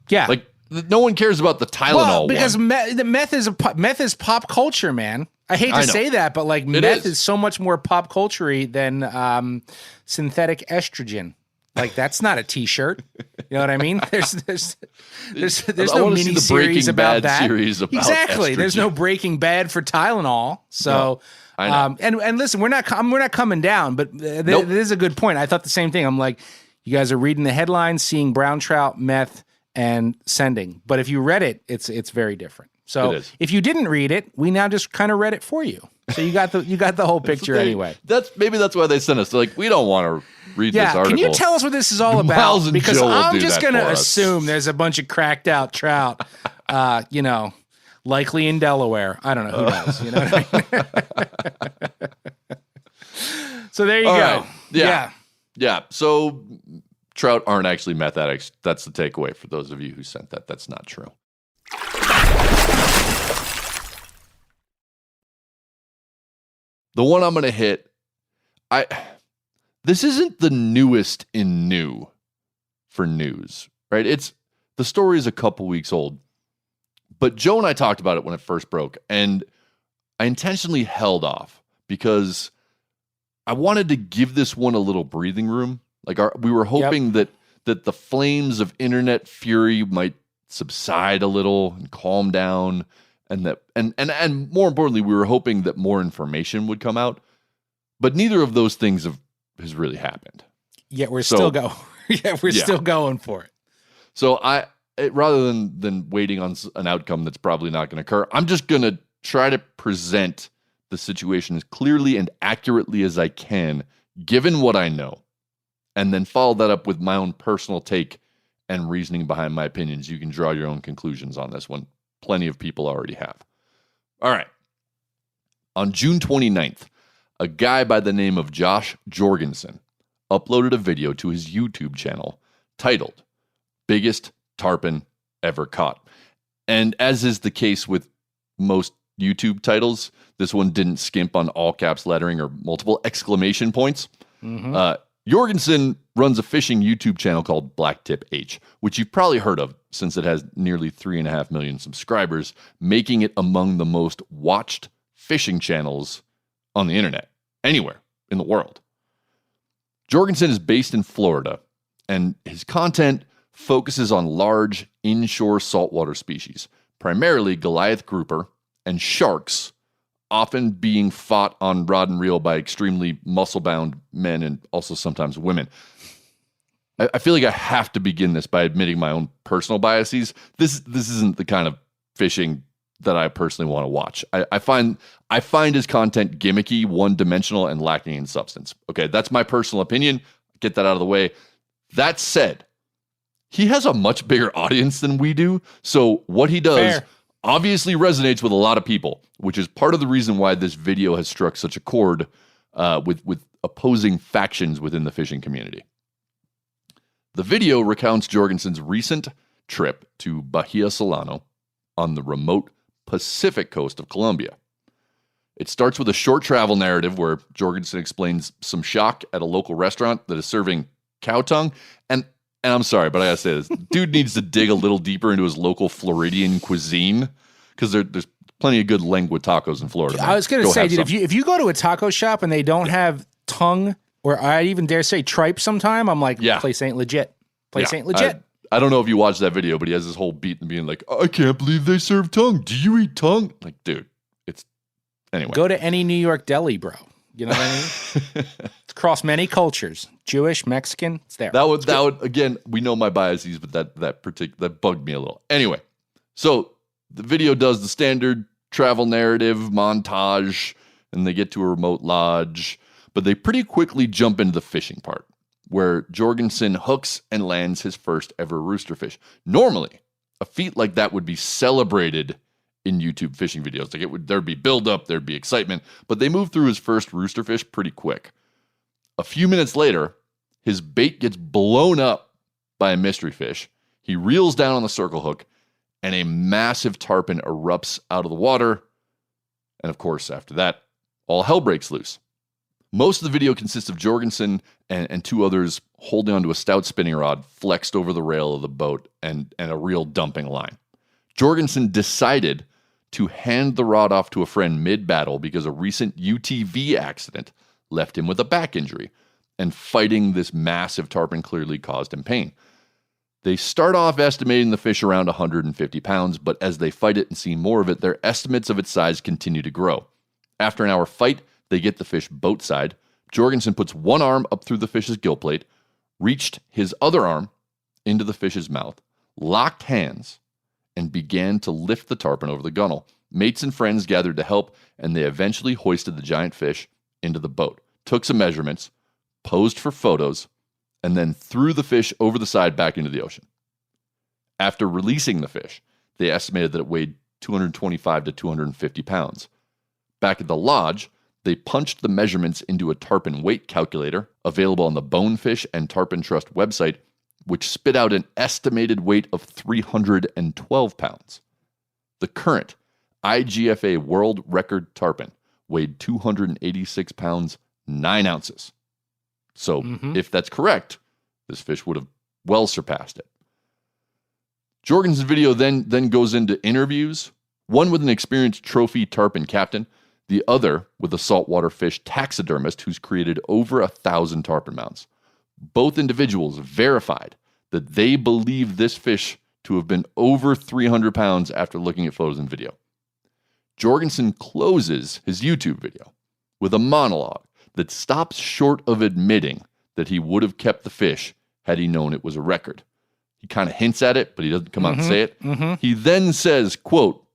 Yeah. Like, no one cares about the Tylenol well, because one. meth is pop culture, man. I hate to say that, but like meth is so much more pop culture-y than synthetic estrogen. Like, that's not a T-shirt. You know what I mean? There's no mini series about that. Series about exactly. estrogen. There's no Breaking Bad for Tylenol. So, and listen, we're not coming down, but this is a good point. I thought the same thing. I'm like, you guys are reading the headlines, seeing brown trout, meth, and sending. But if you read it, it's very different. So if you didn't read it, we now just kind of read it for you. So you got the whole picture anyway. That's why they sent us. They're like, we don't want to read this article. Can you tell us what this is all about? Miles and because Joe I'm will just do that going to for us. assume there's a bunch of cracked out trout, likely in Delaware. I don't know. Who knows? You know what I mean? So there you go. Right. Yeah. So trout aren't actually meth addicts. That's the takeaway for those of you who sent that. That's not true. The one I'm going to hit, this isn't the newest in new for news, right? The story is a couple weeks old, but Joe and I talked about it when it first broke, and I intentionally held off because I wanted to give this one a little breathing room. Like we were hoping that the flames of internet fury might subside a little and calm down. And more importantly, we were hoping that more information would come out, but neither of those things has really happened. Yet we're still going. Still going for it. So rather than waiting on an outcome that's probably not going to occur, I'm just going to try to present the situation as clearly and accurately as I can, given what I know, and then follow that up with my own personal take and reasoning behind my opinions. You can draw your own conclusions on this one. Plenty of people already have. All right. On June 29th, a guy by the name of Josh Jorgensen uploaded a video to his YouTube channel titled Biggest Tarpon Ever Caught. And as is the case with most YouTube titles, this one didn't skimp on all caps lettering or multiple exclamation points. Mm-hmm. Jorgensen runs a fishing YouTube channel called Blacktip H, which you've probably heard of since it has nearly 3.5 million subscribers, making it among the most watched fishing channels on the internet, anywhere in the world. Jorgensen is based in Florida, and his content focuses on large inshore saltwater species, primarily Goliath grouper and sharks, often being fought on rod and reel by extremely muscle-bound men and also sometimes women. I feel like I have to begin this by admitting my own personal biases. This isn't the kind of fishing that I personally want to watch. I find his content gimmicky, one-dimensional, and lacking in substance. Okay, that's my personal opinion. Get that out of the way. That said, he has a much bigger audience than we do, so what he does obviously resonates with a lot of people, which is part of the reason why this video has struck such a chord with opposing factions within the fishing community. The video recounts Jorgensen's recent trip to Bahia Solano on the remote Pacific coast of Colombia. It starts with a short travel narrative where Jorgensen explains some shock at a local restaurant that is serving cow tongue. And I'm sorry, but I gotta say this. Dude needs to dig a little deeper into his local Floridian cuisine because there's plenty of good lengua tacos in Florida. Man. I was gonna say, dude, if you go to a taco shop and they don't have tongue, or I'd even dare say tripe sometime, I'm like, place ain't legit. Place ain't legit. I don't know if you watched that video, but he has this whole beat and being like, I can't believe they serve tongue. Do you eat tongue? Like, dude, anyway. Go to any New York deli, bro. You know what I mean? It's across many cultures. Jewish, Mexican, it's there. That would again, we know my biases, but that bugged me a little. Anyway, so the video does the standard travel narrative montage, and they get to a remote lodge, but they pretty quickly jump into the fishing part, where Jorgensen hooks and lands his first ever roosterfish. Normally, a feat like that would be celebrated in YouTube fishing videos. Like there'd be build up, there'd be excitement, but they move through his first roosterfish pretty quick. A few minutes later, his bait gets blown up by a mystery fish. He reels down on the circle hook, and a massive tarpon erupts out of the water. And of course, after that, all hell breaks loose. Most of the video consists of Jorgensen and two others holding onto a stout spinning rod flexed over the rail of the boat and a reel dumping line. Jorgensen decided to hand the rod off to a friend mid-battle because a recent UTV accident left him with a back injury, and fighting this massive tarpon clearly caused him pain. They start off estimating the fish around 150 pounds, but as they fight it and see more of it, their estimates of its size continue to grow. After an hour fight, they get the fish boat side. Jorgensen puts one arm up through the fish's gill plate, reached his other arm into the fish's mouth, locked hands, and began to lift the tarpon over the gunnel. Mates and friends gathered to help, and they eventually hoisted the giant fish into the boat, took some measurements, posed for photos, and then threw the fish over the side back into the ocean. After releasing the fish, they estimated that it weighed 225 to 250 pounds. Back at the lodge, they punched the measurements into a tarpon weight calculator available on the Bonefish and Tarpon Trust website, which spit out an estimated weight of 312 pounds. The current IGFA world record tarpon weighed 286 pounds, 9 ounces. So if that's correct, this fish would have well surpassed it. Jorgensen's video then goes into interviews, one with an experienced trophy tarpon captain, the other with a saltwater fish taxidermist who's created over 1,000 tarpon mounts. Both individuals verified that they believe this fish to have been over 300 pounds after looking at photos and video. Jorgensen closes his YouTube video with a monologue that stops short of admitting that he would have kept the fish had he known it was a record. He kind of hints at it, but he doesn't come out and say it. He then says, quote,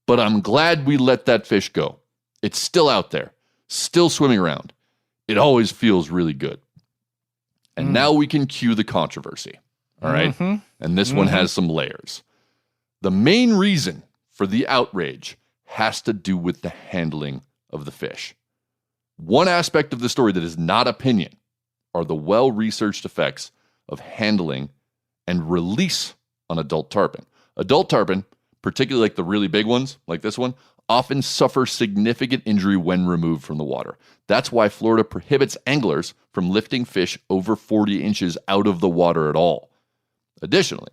"But I'm glad we let that fish go. It's still out there, still swimming around. It always feels really good." And now we can cue the controversy. All right? And this one has some layers. The main reason for the outrage has to do with the handling of the fish. One aspect of the story that is not opinion are the well-researched effects of handling and release on adult tarpon. Adult tarpon, particularly like the really big ones, like this one, often suffer significant injury when removed from the water. That's why Florida prohibits anglers from lifting fish over 40 inches out of the water at all. Additionally,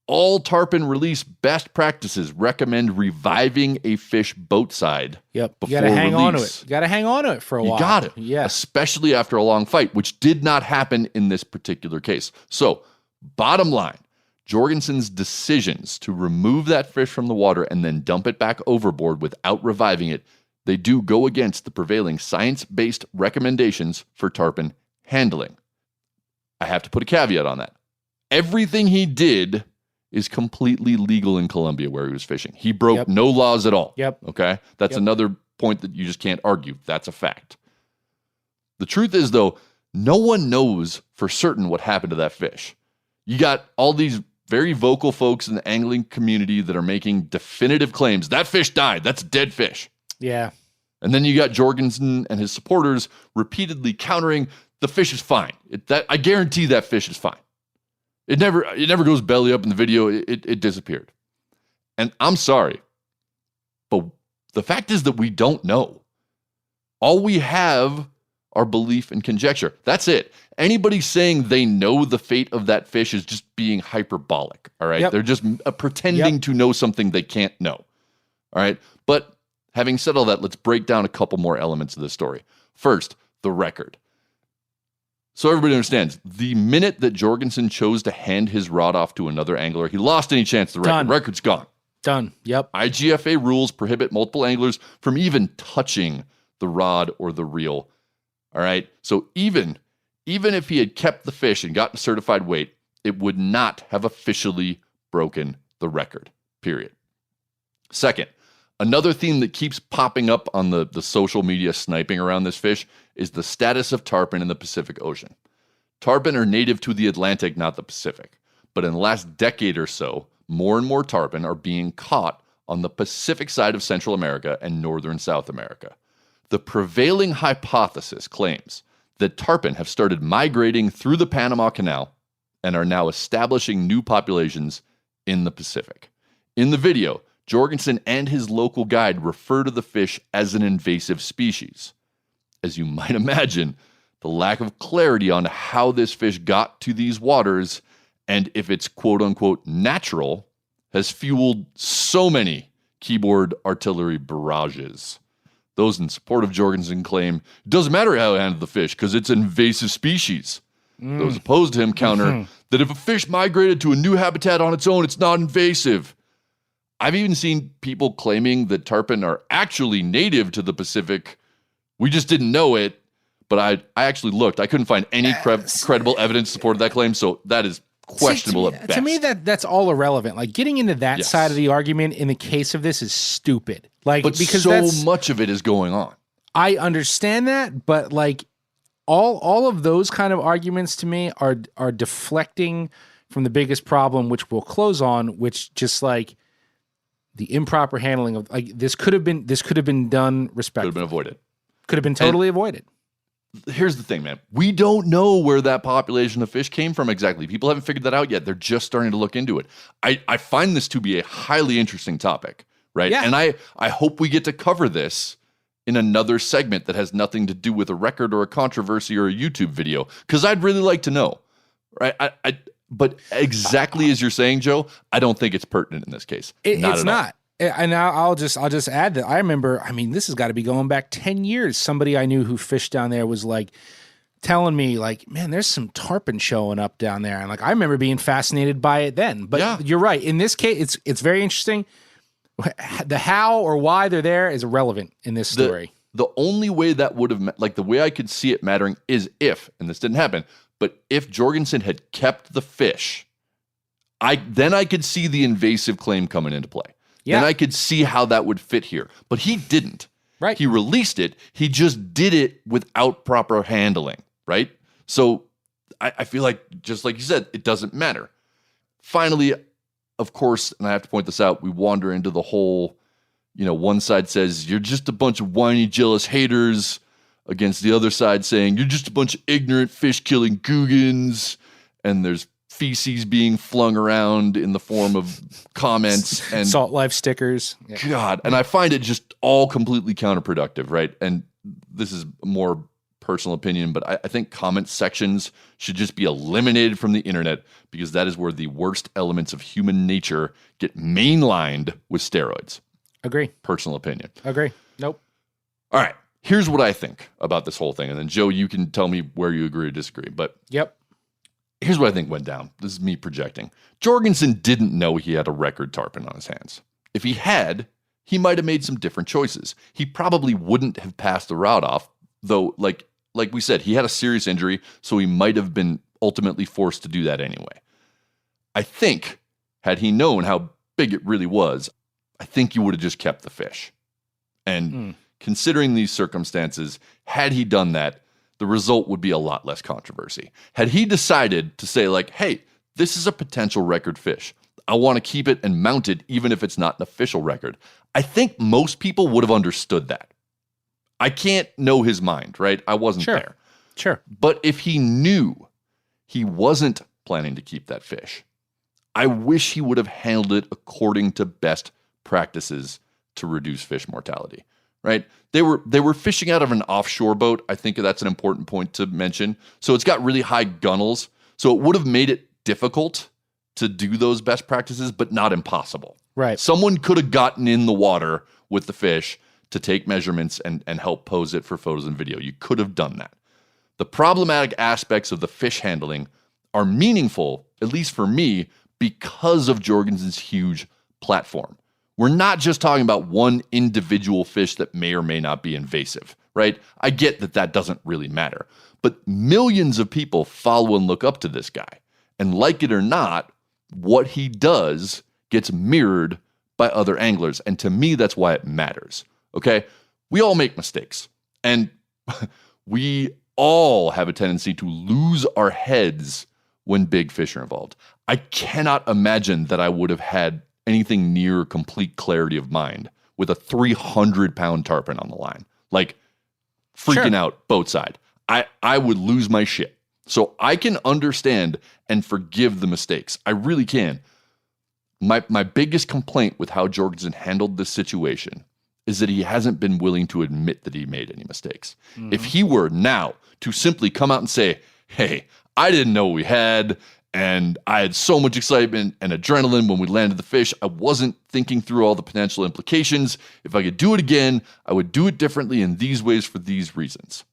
all tarpon release best practices recommend reviving a fish boat side before you gotta hang on to release. it. You gotta hang on to it for a while. You got it. Yeah. Especially after a long fight, which did not happen in this particular case. So, bottom line, Jorgensen's decisions to remove that fish from the water and then dump it back overboard without reviving it, they do go against the prevailing science-based recommendations for tarpon handling. I have to put a caveat on that. Everything he did is completely legal in Colombia where he was fishing. He broke no laws at all. Okay? That's another point that you just can't argue. That's a fact. The truth is, though, no one knows for certain what happened to that fish. You got all these very vocal folks in the angling community that are making definitive claims. That fish died. That's a dead fish. Yeah. And then you got Jorgensen and his supporters repeatedly countering, the fish is fine. I guarantee that fish is fine. It never goes belly up in the video. It disappeared. And I'm sorry, but the fact is that we don't know. All we have are belief and conjecture. That's it. Anybody saying they know the fate of that fish is just being hyperbolic, all right? Yep. They're just pretending to know something they can't know, all right? But having said all that, let's break down a couple more elements of this story. First, the record. So everybody understands, the minute that Jorgensen chose to hand his rod off to another angler, he lost any chance of the record. Done. Record's gone. Done. Yep. IGFA rules prohibit multiple anglers from even touching the rod or the reel. All right. So even if he had kept the fish and gotten certified weight, it would not have officially broken the record, period. Second, another theme that keeps popping up on the social media sniping around this fish is the status of tarpon in the Pacific Ocean. Tarpon are native to the Atlantic, not the Pacific. But in the last decade or so, more and more tarpon are being caught on the Pacific side of Central America and northern South America. The prevailing hypothesis claims that tarpon have started migrating through the Panama Canal and are now establishing new populations in the Pacific. In the video, Jorgensen and his local guide refer to the fish as an invasive species. As you might imagine, the lack of clarity on how this fish got to these waters and if it's quote-unquote natural has fueled so many keyboard artillery barrages. Those in support of Jorgensen claim it doesn't matter how it handled the fish because it's an invasive species. Those opposed to him counter that if a fish migrated to a new habitat on its own, it's not invasive. I've even seen people claiming that tarpon are actually native to the Pacific. We just didn't know it, but I actually looked. I couldn't find any credible evidence supporting that claim, so that is questionable at best. To me, that's all irrelevant. Like getting into that side of the argument in the case of this is stupid. Like, but because so much of it is going on. I understand that, but like all of those kind of arguments to me are deflecting from the biggest problem, which we'll close on, which just like the improper handling of like this could have been done respectfully. Could have been avoided. Could have been totally avoided. Here's the thing, man. We don't know where that population of fish came from exactly. People haven't figured that out yet. They're just starting to look into it. I find this to be a highly interesting topic, right? Yeah. And I hope we get to cover this in another segment that has nothing to do with a record or a controversy or a YouTube video, because I'd really like to know, right? But exactly as you're saying, Joe, I don't think it's pertinent in this case. It's not. And I'll just add that I remember, I mean, this has got to be going back 10 years. Somebody I knew who fished down there was like telling me like, man, there's some tarpon showing up down there. And like, I remember being fascinated by it then, but you're right. In this case, it's very interesting. The how or why they're there is irrelevant in this story. The only way that would have, like the way I could see it mattering is if, and this didn't happen, but if Jorgensen had kept the fish, then I could see the invasive claim coming into play. Yeah. Then I could see how that would fit here. But he didn't. Right. He released it. He just did it without proper handling, right? So I feel like, just like you said, it doesn't matter. Finally, of course, and I have to point this out, we wander into the whole, one side says, you're just a bunch of whiny, jealous haters, against the other side saying, you're just a bunch of ignorant fish-killing googans, and there's feces being flung around in the form of comments and Salt Life stickers. Yeah. God, and I find it just all completely counterproductive, right? And this is a more personal opinion, but I think comment sections should just be eliminated from the internet because that is where the worst elements of human nature get mainlined with steroids. Agree. Personal opinion. Agree. Nope. All right. Here's what I think about this whole thing. And then, Joe, you can tell me where you agree or disagree. But yep. Here's what I think went down. This is me projecting. Jorgensen didn't know he had a record tarpon on his hands. If he had, he might have made some different choices. He probably wouldn't have passed the route off, though, like we said, he had a serious injury, so he might have been ultimately forced to do that anyway. I think, had he known how big it really was, I think he would have just kept the fish. And considering these circumstances, had he done that, the result would be a lot less controversy. Had he decided to say like, hey, this is a potential record fish. I want to keep it and mount it even if it's not an official record. I think most people would have understood that. I can't know his mind, right? I wasn't there. Sure. But if he knew he wasn't planning to keep that fish, I wish he would have handled it according to best practices to reduce fish mortality, right? They were fishing out of an offshore boat. I think that's an important point to mention. So it's got really high gunnels. So it would have made it difficult to do those best practices, but not impossible. Right. Someone could have gotten in the water with the fish to take measurements and help pose it for photos and video. You could have done that. The problematic aspects of the fish handling are meaningful, at least for me, because of Jorgensen's huge platform. We're not just talking about one individual fish that may or may not be invasive, right? I get that doesn't really matter. But millions of people follow and look up to this guy. And like it or not, what he does gets mirrored by other anglers. And to me, that's why it matters. Okay? We all make mistakes. And we all have a tendency to lose our heads when big fish are involved. I cannot imagine that I would have had anything near complete clarity of mind with a 300-pound tarpon on the line. Like, freaking out boat side. I would lose my shit. So I can understand and forgive the mistakes. I really can. My biggest complaint with how Jorgensen handled this situation is that he hasn't been willing to admit that he made any mistakes. Mm-hmm. If he were now to simply come out and say, hey, I didn't know what we had, and I had so much excitement and adrenaline when we landed the fish, I wasn't thinking through all the potential implications. If I could do it again, I would do it differently in these ways for these reasons.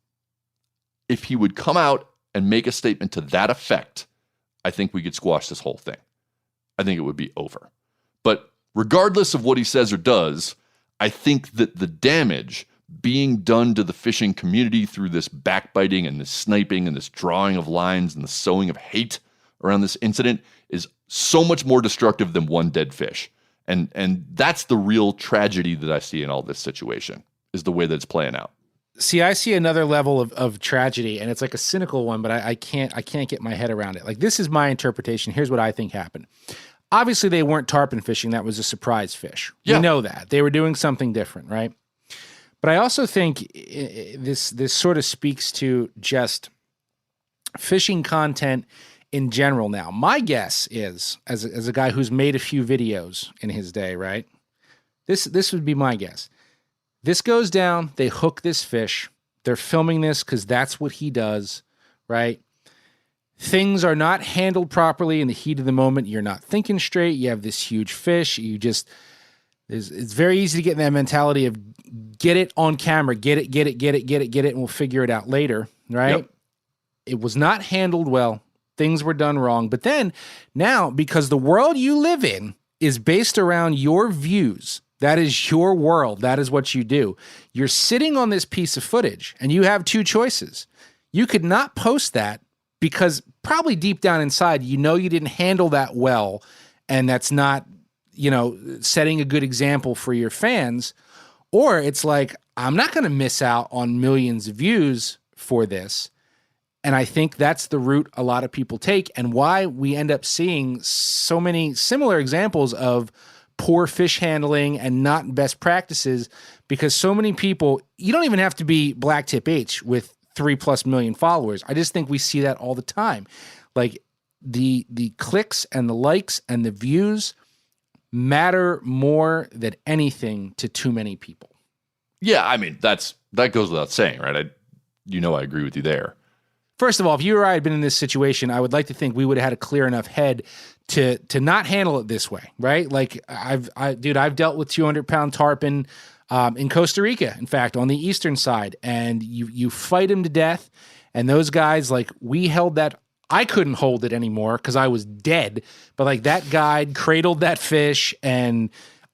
If he would come out and make a statement to that effect, I think we could squash this whole thing. I think it would be over. But regardless of what he says or does, I think that the damage being done to the fishing community through this backbiting and this sniping and this drawing of lines and the sowing of hate around this incident is so much more destructive than one dead fish. And that's the real tragedy that I see in all this situation, is the way that it's playing out. See, I see another level of tragedy, and it's like a cynical one, but I can't get my head around it. Like, this is my interpretation. Here's what I think happened. Obviously, they weren't tarpon fishing. That was a surprise fish. Yeah. We know that. They were doing something different, right? But I also think this sort of speaks to just fishing content in general now. My guess is, as a guy who's made a few videos in his day, right? This would be my guess. This goes down, they hook this fish, they're filming this because that's what he does, right? Things are not handled properly in the heat of the moment. You're not thinking straight. You have this huge fish. It's very easy to get in that mentality of get it on camera, get it, and we'll figure it out later, right? Yep. It was not handled well. Things were done wrong. But then now, because the world you live in is based around your views, that is your world. That is what you do. You're sitting on this piece of footage and you have two choices. You could not post that because probably deep down inside, you know you didn't handle that well, and that's not, setting a good example for your fans. Or it's like, I'm not going to miss out on millions of views for this. And I think that's the route a lot of people take, and why we end up seeing so many similar examples of poor fish handling and not best practices, because so many people, you don't even have to be Black Tip H with 3+ million followers. I just think we see that all the time. Like the clicks and the likes and the views matter more than anything to too many people. Yeah, I mean, that goes without saying, right? I agree with you there. First of all, if you or I had been in this situation, I would like to think we would have had a clear enough head to not handle it this way, right? Like I've dealt with 200-pound tarpon in Costa Rica, in fact, on the eastern side, and you fight them to death, and those guys, like, we held that. I couldn't hold it anymore because I was dead, but like that guide cradled that fish and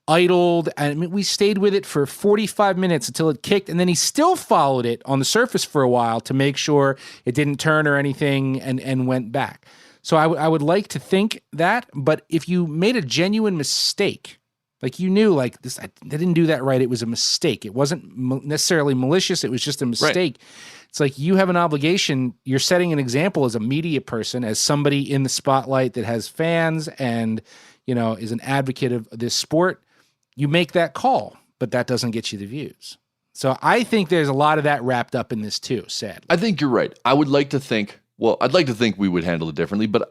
idled, and I mean, we stayed with it for 45 minutes until it kicked, and then he still followed it on the surface for a while to make sure it didn't turn or anything, and went back. So I would like to think that, but if you made a genuine mistake, like you knew, like this, I didn't do that right, it was a mistake. It wasn't necessarily malicious, it was just a mistake. Right. It's like you have an obligation, you're setting an example as a media person, as somebody in the spotlight that has fans and, is an advocate of this sport. You make that call, but that doesn't get you the views. So I think there's a lot of that wrapped up in this too, sadly. I think you're right. I'd like to think we would handle it differently, but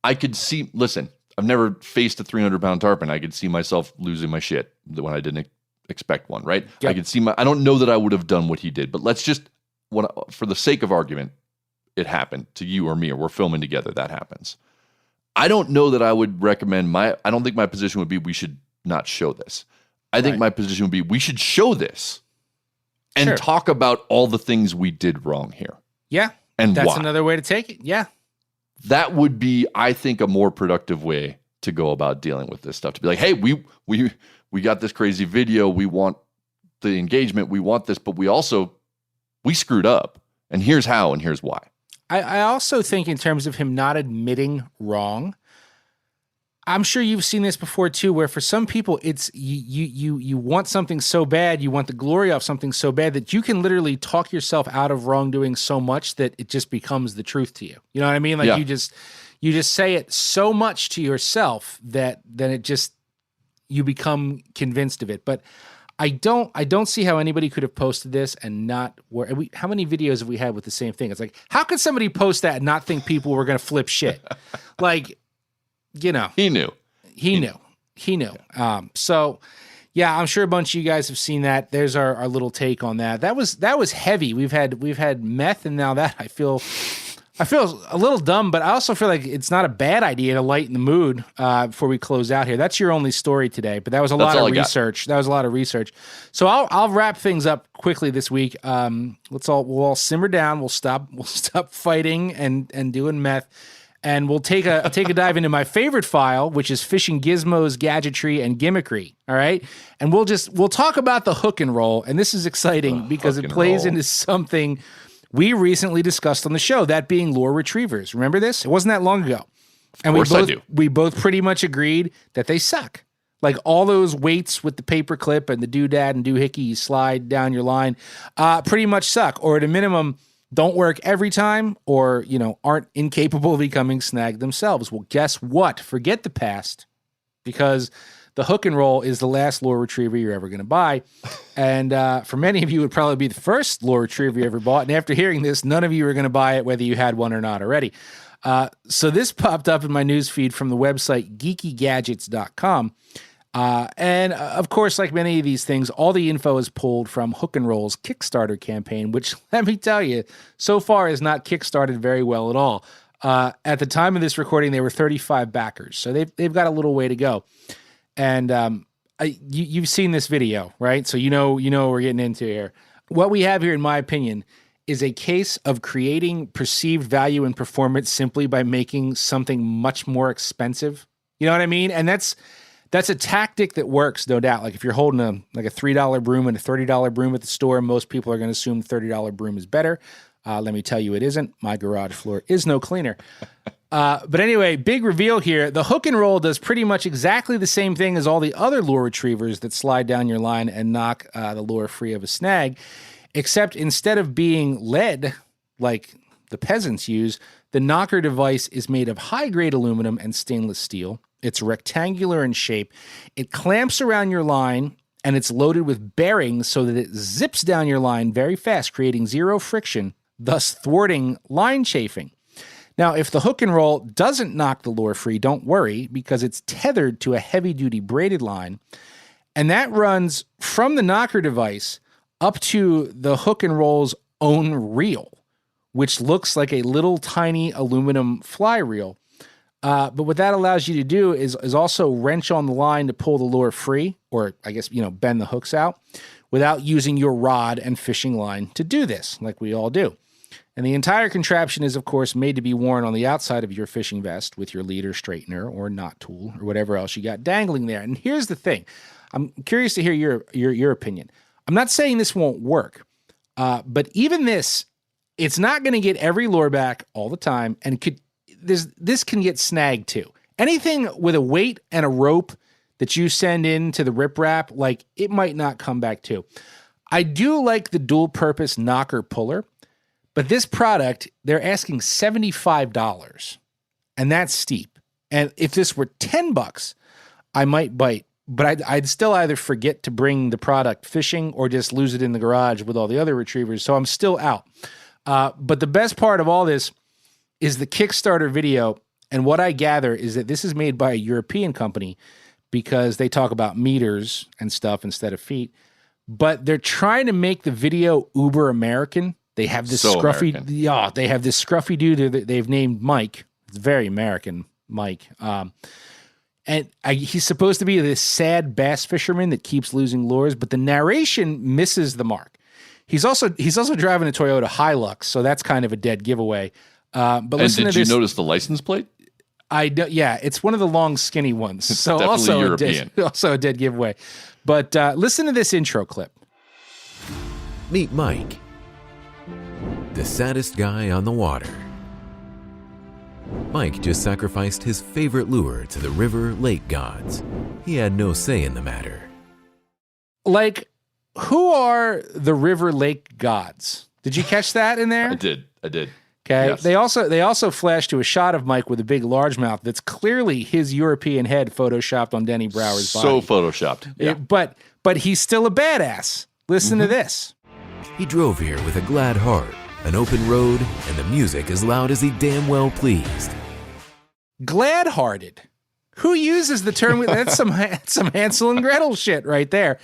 I could see, listen, I've never faced a 300-pound tarpon. I could see myself losing my shit when I didn't expect one, right? Yep. I can see I don't know that I would have done what he did, but let's just, for the sake of argument, it happened to you or me, or we're filming together, that happens. I don't know that I would recommend I don't think my position would be we should not show this. I think my position would be we should show this and talk about all the things we did wrong here. Yeah. And that's why. another way to take it. Yeah. That would be, I think, a more productive way to go about dealing with this stuff. To be like, hey, we got this crazy video. We want the engagement. We want this, but we screwed up. And here's how and here's why. I also think in terms of him not admitting wrong, I'm sure you've seen this before too, where for some people it's you want something so bad, you want the glory of something so bad that you can literally talk yourself out of wrongdoing so much that it just becomes the truth to you. You know what I mean? Like you just say it so much to yourself that then it just, you become convinced of it. But I don't see how anybody could have posted this and not how many videos have we had with the same thing? It's like, how could somebody post that and not think people were going to flip shit? Like, you know, he knew. So yeah, I'm sure a bunch of you guys have seen that. There's our little take on that. That was heavy. We've had meth, and now that I feel a little dumb, but I also feel like it's not a bad idea to lighten the mood before we close out here. That's your only story today, but that was a lot of research. That was a lot of research. So I'll wrap things up quickly this week. We'll all simmer down. We'll stop fighting and doing meth. And we'll take a dive into my favorite file, which is fishing gizmos, gadgetry, and gimmickry. All right, and we'll talk about the hook and roll. And this is exciting because it plays into something we recently discussed on the show, that being lure retrievers. Remember this? It wasn't that long ago, and we both pretty much agreed that they suck. Like all those weights with the paper clip and the doodad and doohickey you slide down your line, pretty much suck, or at a minimum, don't work every time, or, aren't incapable of becoming snagged themselves. Well, guess what? Forget the past, because the hook and roll is the last lure retriever you're ever going to buy. And for many of you, it would probably be the first lure retriever you ever bought. And after hearing this, none of you are going to buy it, whether you had one or not already. So this popped up in my newsfeed from the website geekygadgets.com. And of course, like many of these things, all the info is pulled from Hook and Roll's Kickstarter campaign, which, let me tell you, so far has not kickstarted very well at all. At the time of this recording, there were 35 backers, so they've got a little way to go. And you've seen this video, right? So you know what we're getting into here. What we have here, in my opinion, is a case of creating perceived value and performance simply by making something much more expensive. You know what I mean? And that's a tactic that works, no doubt. Like if you're holding a $3 broom and a $30 broom at the store, most people are going to assume the $30 broom is better. Let me tell you, it isn't. My garage floor is no cleaner. But anyway, big reveal here. The hook and roll does pretty much exactly the same thing as all the other lure retrievers that slide down your line and knock the lure free of a snag, except instead of being lead like the peasants use, the knocker device is made of high-grade aluminum and stainless steel. It's rectangular in shape. It clamps around your line, and it's loaded with bearings so that it zips down your line very fast, creating zero friction, thus thwarting line chafing. Now, if the hook and roll doesn't knock the lure free, don't worry, because it's tethered to a heavy-duty braided line, and that runs from the knocker device up to the hook and roll's own reel, which looks like a little tiny aluminum fly reel. But what that allows you to do is also wrench on the line to pull the lure free, or I guess, bend the hooks out, without using your rod and fishing line to do this, like we all do. And the entire contraption is, of course, made to be worn on the outside of your fishing vest with your leader, straightener, or knot tool, or whatever else you got dangling there. And here's the thing. I'm curious to hear your opinion. I'm not saying this won't work, but even this, it's not going to get every lure back all the time, and this can get snagged too. Anything with a weight and a rope that you send into the riprap, like, it might not come back too. I do like the dual purpose knocker puller, but this product, they're asking $75, and that's steep. And if this were $10, I might bite, but I'd still either forget to bring the product fishing or just lose it in the garage with all the other retrievers. So I'm still out. But the best part of all this is the Kickstarter video. And what I gather is that this is made by a European company because they talk about meters and stuff instead of feet. But they're trying to make the video uber American. They have this they have this scruffy dude that they've named Mike. It's very American, Mike. He's supposed to be this sad bass fisherman that keeps losing lures, but the narration misses the mark. He's also driving a Toyota Hilux, so that's kind of a dead giveaway. But listen to this. Did you notice the license plate? Yeah, it's one of the long, skinny ones. So definitely European. Also a dead giveaway. But listen to this intro clip. Meet Mike, the saddest guy on the water. Mike just sacrificed his favorite lure to the river lake gods. He had no say in the matter. Like, who are the river lake gods? Did you catch that in there? I did. Okay. Yes. They also flash to a shot of Mike with a big largemouth that's clearly his European head photoshopped on Denny Brower's body. So photoshopped. Yeah. But he's still a badass. Listen to this. He drove here with a glad heart, an open road, and the music as loud as he damn well pleased. Glad-hearted. Who uses the term? That's some Hansel and Gretel shit right there.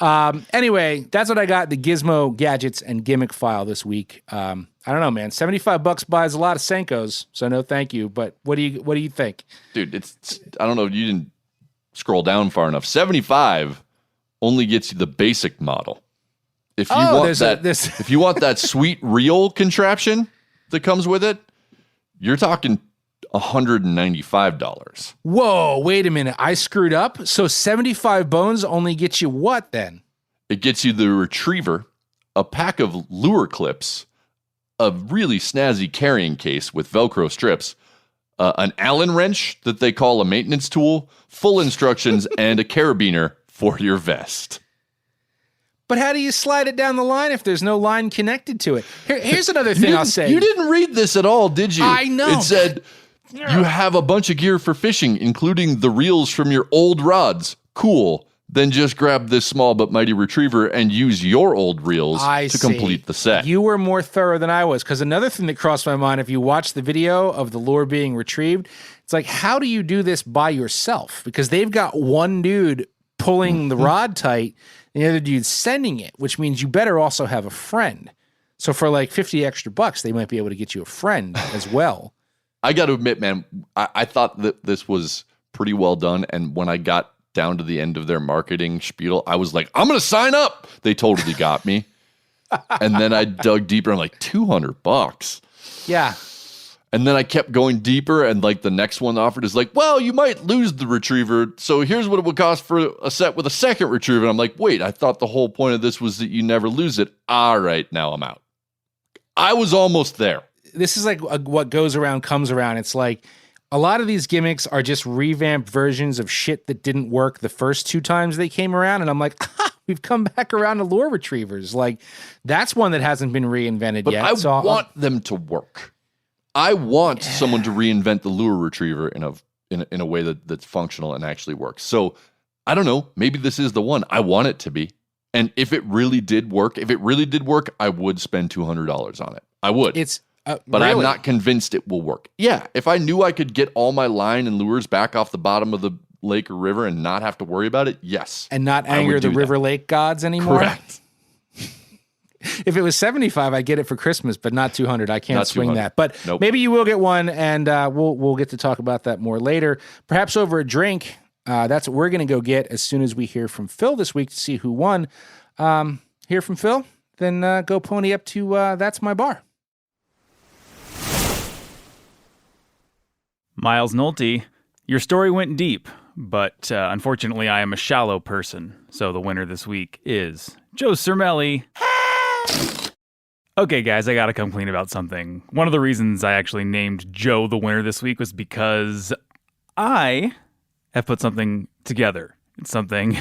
Anyway, that's what I got, the Gizmo Gadgets and Gimmick file this week. I don't know, man. $75 buys a lot of Senkos, so no thank you. But what do you think? Dude, I don't know, you didn't scroll down far enough. 75 only gets you the basic model. If you if you want that sweet reel contraption that comes with it, you're talking $195. Whoa, wait a minute. I screwed up. So 75 bones only gets you what then? It gets you the retriever, a pack of lure clips, a really snazzy carrying case with Velcro strips, an Allen wrench that they call a maintenance tool, full instructions, and a carabiner for your vest. But how do you slide it down the line if there's no line connected to it? Here's another thing I'll say. You didn't read this at all, did you? I know. It said, you have a bunch of gear for fishing, including the reels from your old rods. Cool. Then just grab this small but mighty retriever and use your old reels to complete the set. You were more thorough than I was, because another thing that crossed my mind, if you watch the video of the lure being retrieved, it's like, how do you do this by yourself? Because they've got one dude pulling the rod tight and the other dude's sending it, which means you better also have a friend. So for like $50 extra, they might be able to get you a friend as well. I got to admit, man, I thought that this was pretty well done. And when I got down to the end of their marketing spiel, I was like, I'm going to sign up. They totally got me. And then I dug deeper. I'm like, $200. Yeah. And then I kept going deeper. And like the next one offered is like, well, you might lose the retriever. So here's what it would cost for a set with a second retriever. And I'm like, wait, I thought the whole point of this was that you never lose it. All right, now I'm out. I was almost there. This is like what goes around comes around. It's like a lot of these gimmicks are just revamped versions of shit that didn't work the first two times they came around. And I'm like, we've come back around to lure retrievers. Like, that's one that hasn't been reinvented yet. But I want them to work. I want someone to reinvent the lure retriever in a way that's functional and actually works. So I don't know. Maybe this is the one. I want it to be. And if it really did work, I would spend $200 on it. I would. But really? I'm not convinced it will work. Yeah, if I knew I could get all my line and lures back off the bottom of the lake or river and not have to worry about it, yes. And not anger the river lake gods anymore? Correct. If it was 75, I'd get it for Christmas, but not 200. I can't swing that. But nope. Maybe you will get one, and we'll get to talk about that more later. Perhaps over a drink. That's what we're going to go get as soon as we hear from Phil this week to see who won. Hear from Phil, then go pony up to That's My Bar. Miles Nolte, your story went deep, but unfortunately I am a shallow person, so the winner this week is Joe Smallie. Okay, guys, I gotta come clean about something. One of the reasons I actually named Joe the winner this week was because I have put something together. It's something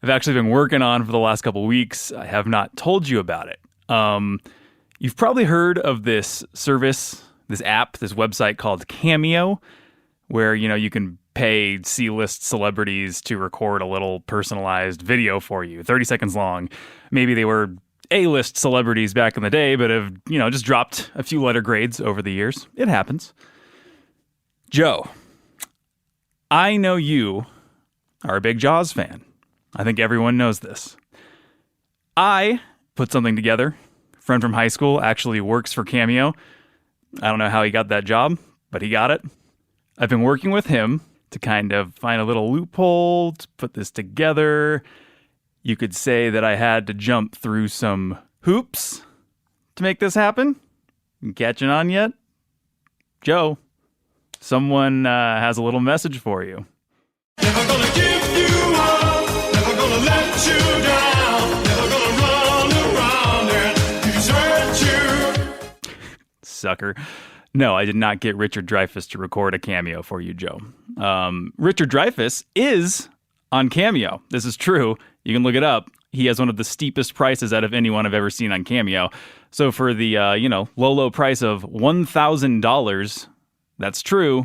I've actually been working on for the last couple weeks. I have not told you about it. You've probably heard of this service, this app, this website called Cameo, where, you can pay C-list celebrities to record a little personalized video for you, 30 seconds long. Maybe they were A-list celebrities back in the day, but have, just dropped a few letter grades over the years. It happens. Joe, I know you are a big Jaws fan. I think everyone knows this. I put something together. A friend from high school actually works for Cameo. I don't know how he got that job, but he got it. I've been working with him to kind of find a little loophole to put this together. You could say that I had to jump through some hoops to make this happen. You catching on yet? Joe, someone has a little message for you. Never gonna give you up, never gonna let you down, never gonna run around and desert you. Sucker. No, I did not get Richard Dreyfuss to record a cameo for you, Joe. Richard Dreyfuss is on Cameo. This is true. You can look it up. He has one of the steepest prices out of anyone I've ever seen on Cameo. So for the, low price of $1,000, that's true,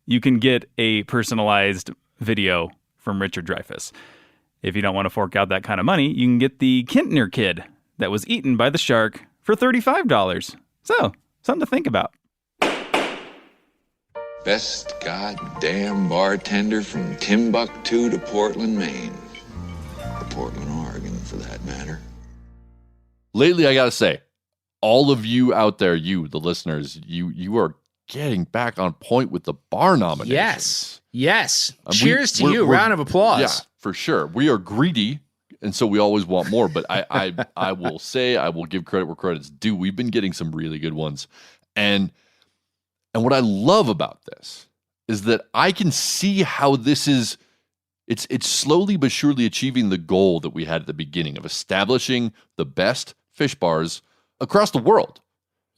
you can get a personalized video from Richard Dreyfuss. If you don't want to fork out that kind of money, you can get the Kintner kid that was eaten by the shark for $35. So, something to think about. Best goddamn bartender from Timbuktu to Portland, Maine. Or Portland, Oregon, for that matter. Lately, I gotta say, all of you out there, you, the listeners, you are getting back on point with the bar nominations. Yes. Cheers to you. Round of applause. Yeah, for sure. We are greedy, and so we always want more. But I will say, I will give credit where credit's due. We've been getting some really good ones. And what I love about this is that I can see how this is, it's slowly but surely achieving the goal that we had at the beginning of establishing the best fish bars across the world.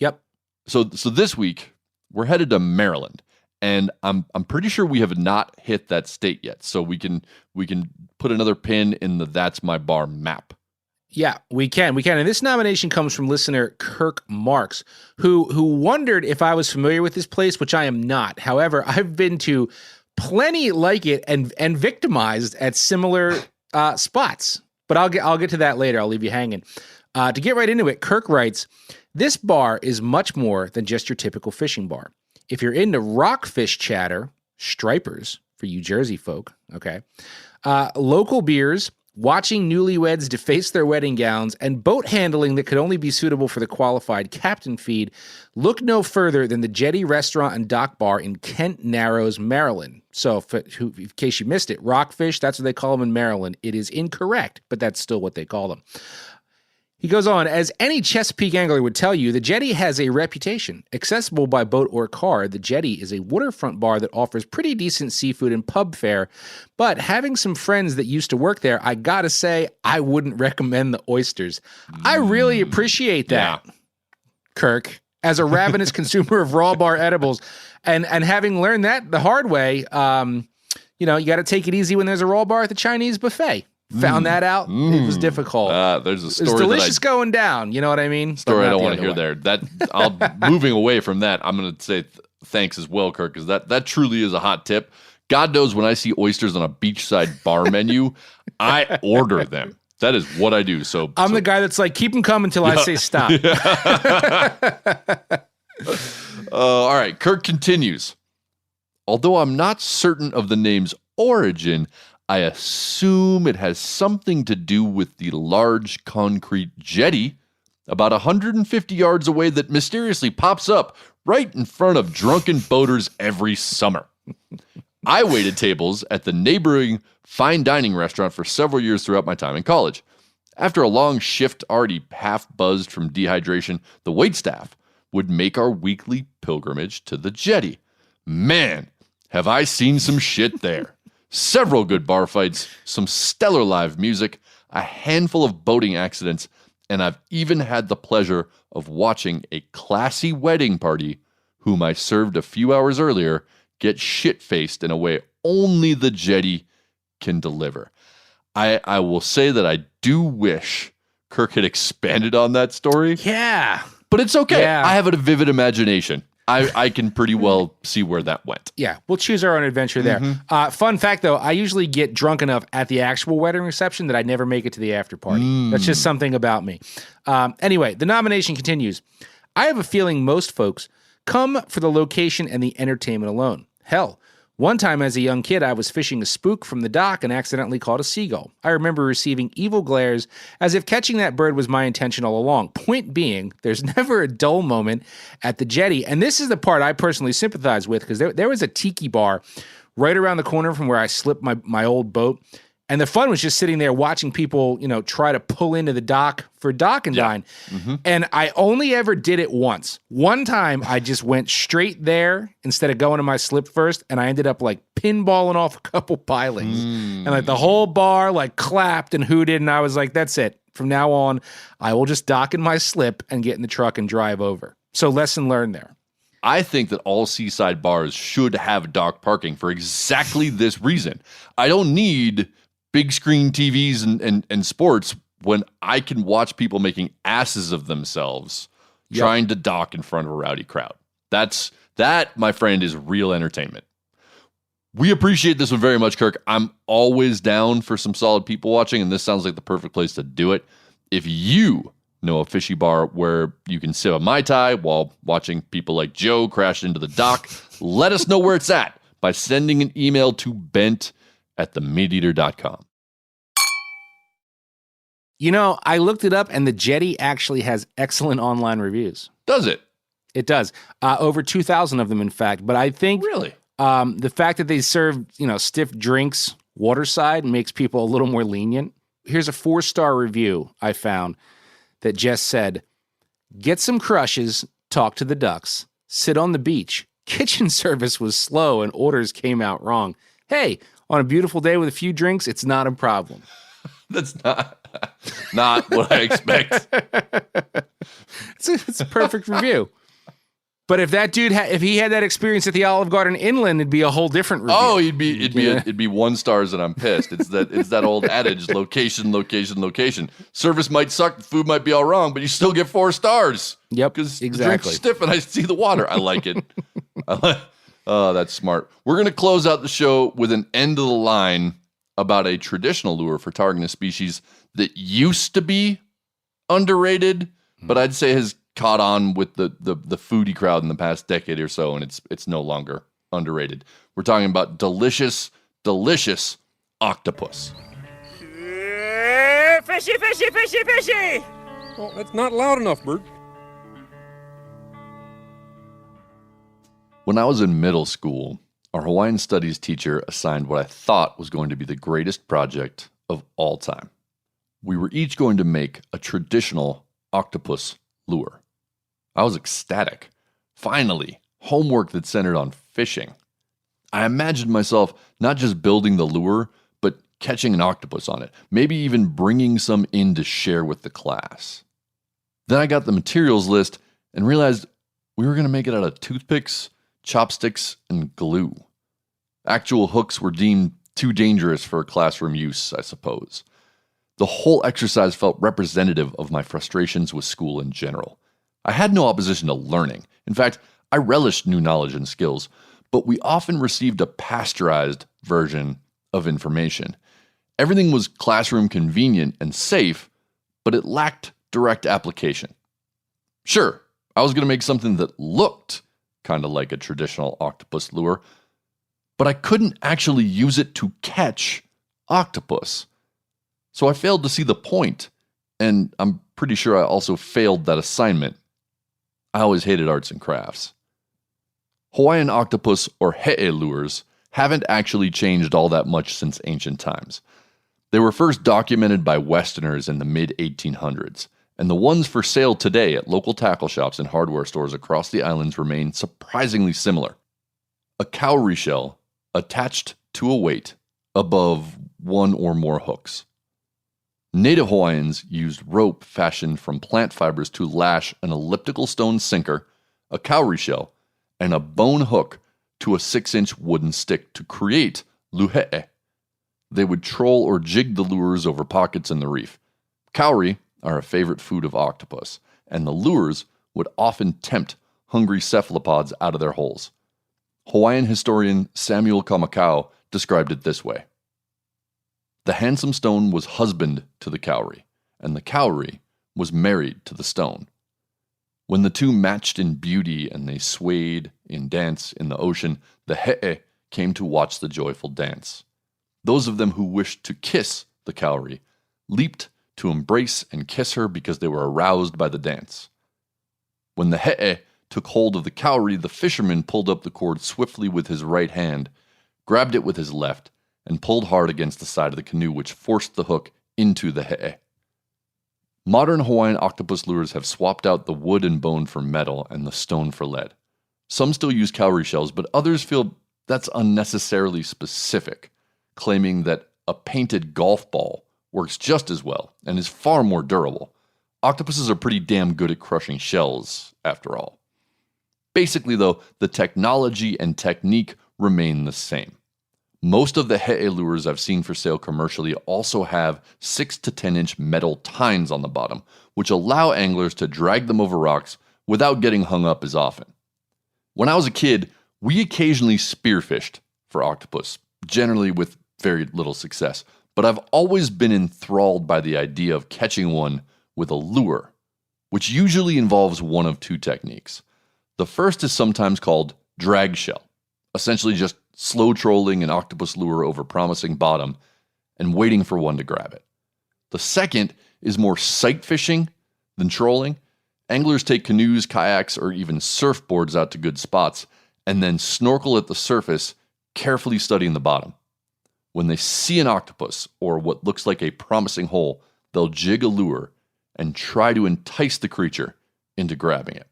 Yep. So this week we're headed to Maryland, and I'm pretty sure we have not hit that state yet. So we can put another pin in the That's My Bar map. Yeah, we can. And this nomination comes from listener Kirk Marks, who wondered if I was familiar with this place, which I am not. However, I've been to plenty like it and victimized at similar spots. But I'll get to that later. I'll leave you hanging. To get right into it, Kirk writes, "This bar is much more than just your typical fishing bar. If you're into rockfish chatter, stripers for you Jersey folk, okay, local beers, watching newlyweds deface their wedding gowns, and boat handling that could only be suitable for the qualified captain feed, look no further than the Jetty Restaurant and Dock Bar in Kent Narrows, Maryland." So, in case you missed it, rockfish, that's what they call them in Maryland. It is incorrect, but that's still what they call them. He goes on, "As any Chesapeake angler would tell you, the Jetty has a reputation. Accessible by boat or car, the Jetty is a waterfront bar that offers pretty decent seafood and pub fare. But having some friends that used to work there, I gotta say, I wouldn't recommend the oysters." I really appreciate that, Kirk, as a ravenous consumer of raw bar edibles. And having learned that the hard way, you got to take it easy when there's a raw bar at the Chinese buffet. Found that out. It was difficult. There's a story. It's delicious going down. You know what I mean? Story I don't want to hear there. Moving away from that, I'm going to say thanks as well, Kirk, because that truly is a hot tip. God knows when I see oysters on a beachside bar menu, I order them. That is what I do. So I'm the guy that's like, keep them coming until I say stop. All right. Kirk continues. "Although I'm not certain of the name's origin, I assume it has something to do with the large concrete jetty about 150 yards away that mysteriously pops up right in front of drunken boaters every summer. I waited tables at the neighboring fine dining restaurant for several years throughout my time in college. After a long shift, already half buzzed from dehydration, the waitstaff would make our weekly pilgrimage to the jetty. Man, have I seen some shit there. Several good bar fights, some stellar live music, a handful of boating accidents, and I've even had the pleasure of watching a classy wedding party, whom I served a few hours earlier, get shit-faced in a way only the jetty can deliver." I will say that I do wish Kirk had expanded on that story. Yeah. But it's okay. Yeah. I have a vivid imagination. I can pretty well see where that went. Yeah, we'll choose our own adventure there. Fun fact, though, I usually get drunk enough at the actual wedding reception that I never make it to the after party. That's just something about me. Anyway, the nomination continues. "I have a feeling most folks come for the location and the entertainment alone. Hell, One time as a young kid, I was fishing a spook from the dock and accidentally caught a seagull. I remember receiving evil glares as if catching that bird was my intention all along. Point being, there's never a dull moment at the jetty. And this is the part I personally sympathize with, because there was a tiki bar right around the corner from where I slipped my old boat. And the fun was just sitting there watching people, try to pull into the dock for dock and dine. Mm-hmm. And I only ever did it once. One time I just went straight there instead of going to my slip first. And I ended up like pinballing off a couple pilings. And like the whole bar like clapped and hooted. And I was like, that's it. From now on, I will just dock in my slip and get in the truck and drive over. So lesson learned there. I think that all seaside bars should have dock parking for exactly this reason. I don't need big screen TVs and sports when I can watch people making asses of themselves trying to dock in front of a rowdy crowd. That, my friend, is real entertainment. We appreciate this one very much, Kirk. I'm always down for some solid people watching, and this sounds like the perfect place to do it. If you know a fishy bar where you can sip a Mai Tai while watching people like Joe crash into the dock, let us know where it's at by sending an email to bent@themeateater.com. I looked it up, and the jetty actually has excellent online reviews. Does it? It does. Over 2,000 of them, in fact. But I think really the fact that they serve, stiff drinks waterside makes people a little more lenient. Here's a 4-star review I found that just said, "Get some crushes, talk to the ducks, sit on the beach. Kitchen service was slow and orders came out wrong. Hey, on a beautiful day with a few drinks, it's not a problem." That's not what I expect. It's a perfect review. But if that dude if he had that experience at the Olive Garden inland, it'd be a whole different review. Oh, it'd be 1 stars and I'm pissed. It's that old adage: location, location, location. Service might suck, the food might be all wrong, but you still get 4 stars. Yep, because exactly. The drink's stiff and I see the water. I like it. Oh, that's smart. We're going to close out the show with an end of the line about a traditional lure for targeting a species that used to be underrated, but I'd say has caught on with the foodie crowd in the past decade or so, and it's no longer underrated. We're talking about delicious octopus. Fishy, fishy, fishy, fishy! Well, that's not loud enough, Bert. When I was in middle school, our Hawaiian studies teacher assigned what I thought was going to be the greatest project of all time. We were each going to make a traditional octopus lure. I was ecstatic. Finally, homework that centered on fishing. I imagined myself not just building the lure, but catching an octopus on it, maybe even bringing some in to share with the class. Then I got the materials list and realized we were going to make it out of toothpicks, chopsticks, and glue. Actual hooks were deemed too dangerous for classroom use, I suppose. The whole exercise felt representative of my frustrations with school in general. I had no opposition to learning. In fact, I relished new knowledge and skills, but we often received a pasteurized version of information. Everything was classroom convenient and safe, but it lacked direct application. Sure, I was going to make something that looked kind of like a traditional octopus lure, but I couldn't actually use it to catch octopus. So I failed to see the point, and I'm pretty sure I also failed that assignment. I always hated arts and crafts. Hawaiian octopus or he'e lures haven't actually changed all that much since ancient times. They were first documented by Westerners in the mid-1800s, and the ones for sale today at local tackle shops and hardware stores across the islands remain surprisingly similar. A cowrie shell attached to a weight above one or more hooks. Native Hawaiians used rope fashioned from plant fibers to lash an elliptical stone sinker, a cowrie shell, and a bone hook to a 6-inch wooden stick to create luhe'e. They would troll or jig the lures over pockets in the reef. Cowrie are a favorite food of octopus, and the lures would often tempt hungry cephalopods out of their holes. Hawaiian historian Samuel Kamakau described it this way. The handsome stone was husband to the cowrie, and the cowrie was married to the stone. When the two matched in beauty and they swayed in dance in the ocean, the he'e came to watch the joyful dance. Those of them who wished to kiss the cowrie leaped to embrace and kiss her because they were aroused by the dance. When the he'e took hold of the cowrie, the fisherman pulled up the cord swiftly with his right hand, grabbed it with his left, and pulled hard against the side of the canoe, which forced the hook into the he'e. Modern Hawaiian octopus lures have swapped out the wood and bone for metal and the stone for lead. Some still use cowrie shells, but others feel that's unnecessarily specific, claiming that a painted golf ball works just as well and is far more durable. Octopuses are pretty damn good at crushing shells, after all. Basically, though, the technology and technique remain the same. Most of the he'e lures I've seen for sale commercially also have 6 to 10 inch metal tines on the bottom, which allow anglers to drag them over rocks without getting hung up as often. When I was a kid, we occasionally spearfished for octopus, generally with very little success, but I've always been enthralled by the idea of catching one with a lure, which usually involves one of two techniques. The first is sometimes called drag shell, essentially just slow trolling an octopus lure over promising bottom and waiting for one to grab it. The second is more sight fishing than trolling. Anglers take canoes, kayaks, or even surfboards out to good spots and then snorkel at the surface, carefully studying the bottom. When they see an octopus or what looks like a promising hole, they'll jig a lure and try to entice the creature into grabbing it.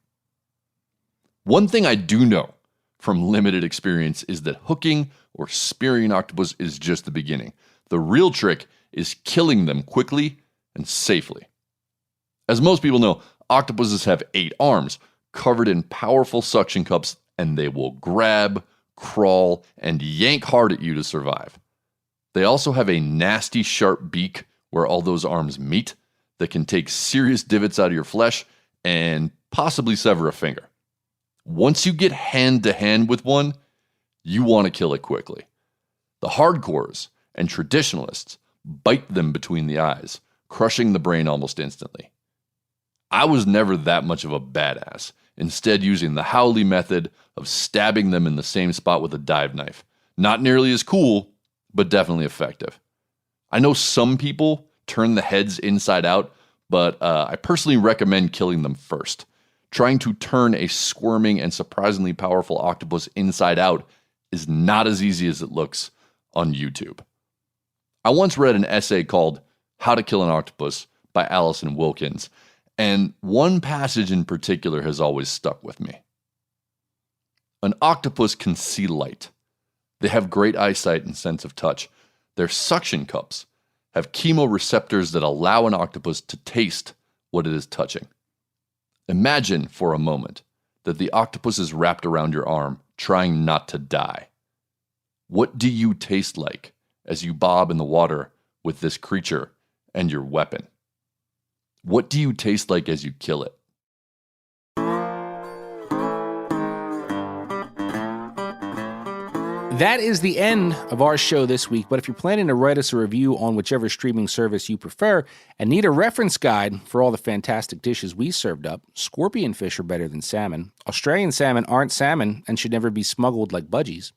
One thing I do know from limited experience is that hooking or spearing an octopus is just the beginning. The real trick is killing them quickly and safely. As most people know, octopuses have 8 arms covered in powerful suction cups, and they will grab, crawl, and yank hard at you to survive. They also have a nasty sharp beak where all those arms meet that can take serious divots out of your flesh and possibly sever a finger. Once you get hand to hand with one, you want to kill it quickly. The hardcores and traditionalists bite them between the eyes, crushing the brain almost instantly. I was never that much of a badass, instead using the Howley method of stabbing them in the same spot with a dive knife. Not nearly as cool, but definitely effective. I know some people turn the heads inside out, but I personally recommend killing them first. Trying to turn a squirming and surprisingly powerful octopus inside out is not as easy as it looks on YouTube. I once read an essay called How to Kill an Octopus by Allison Wilkins, and one passage in particular has always stuck with me. An octopus can see light. They have great eyesight and sense of touch. Their suction cups have chemoreceptors that allow an octopus to taste what it is touching. Imagine for a moment that the octopus is wrapped around your arm, trying not to die. What do you taste like as you bob in the water with this creature and your weapon? What do you taste like as you kill it? That is the end of our show this week, but if you're planning to write us a review on whichever streaming service you prefer and need a reference guide for all the fantastic dishes we served up, scorpion fish are better than salmon, Australian salmon aren't salmon and should never be smuggled like budgies,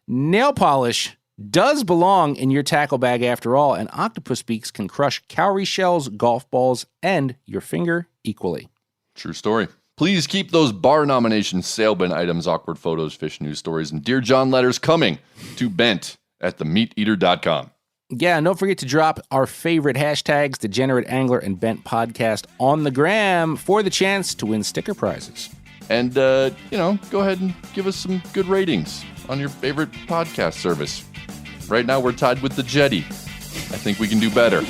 nail polish does belong in your tackle bag after all, and octopus beaks can crush cowrie shells, golf balls, and your finger equally. True story. Please keep those bar nomination sale bin items, awkward photos, fish news stories, and Dear John letters coming to bent@themeateater.com. Yeah, and don't forget to drop our favorite hashtags, Degenerate Angler and Bent Podcast, on the gram for the chance to win sticker prizes. And, go ahead and give us some good ratings on your favorite podcast service. Right now, we're tied with the Jetty. I think we can do better.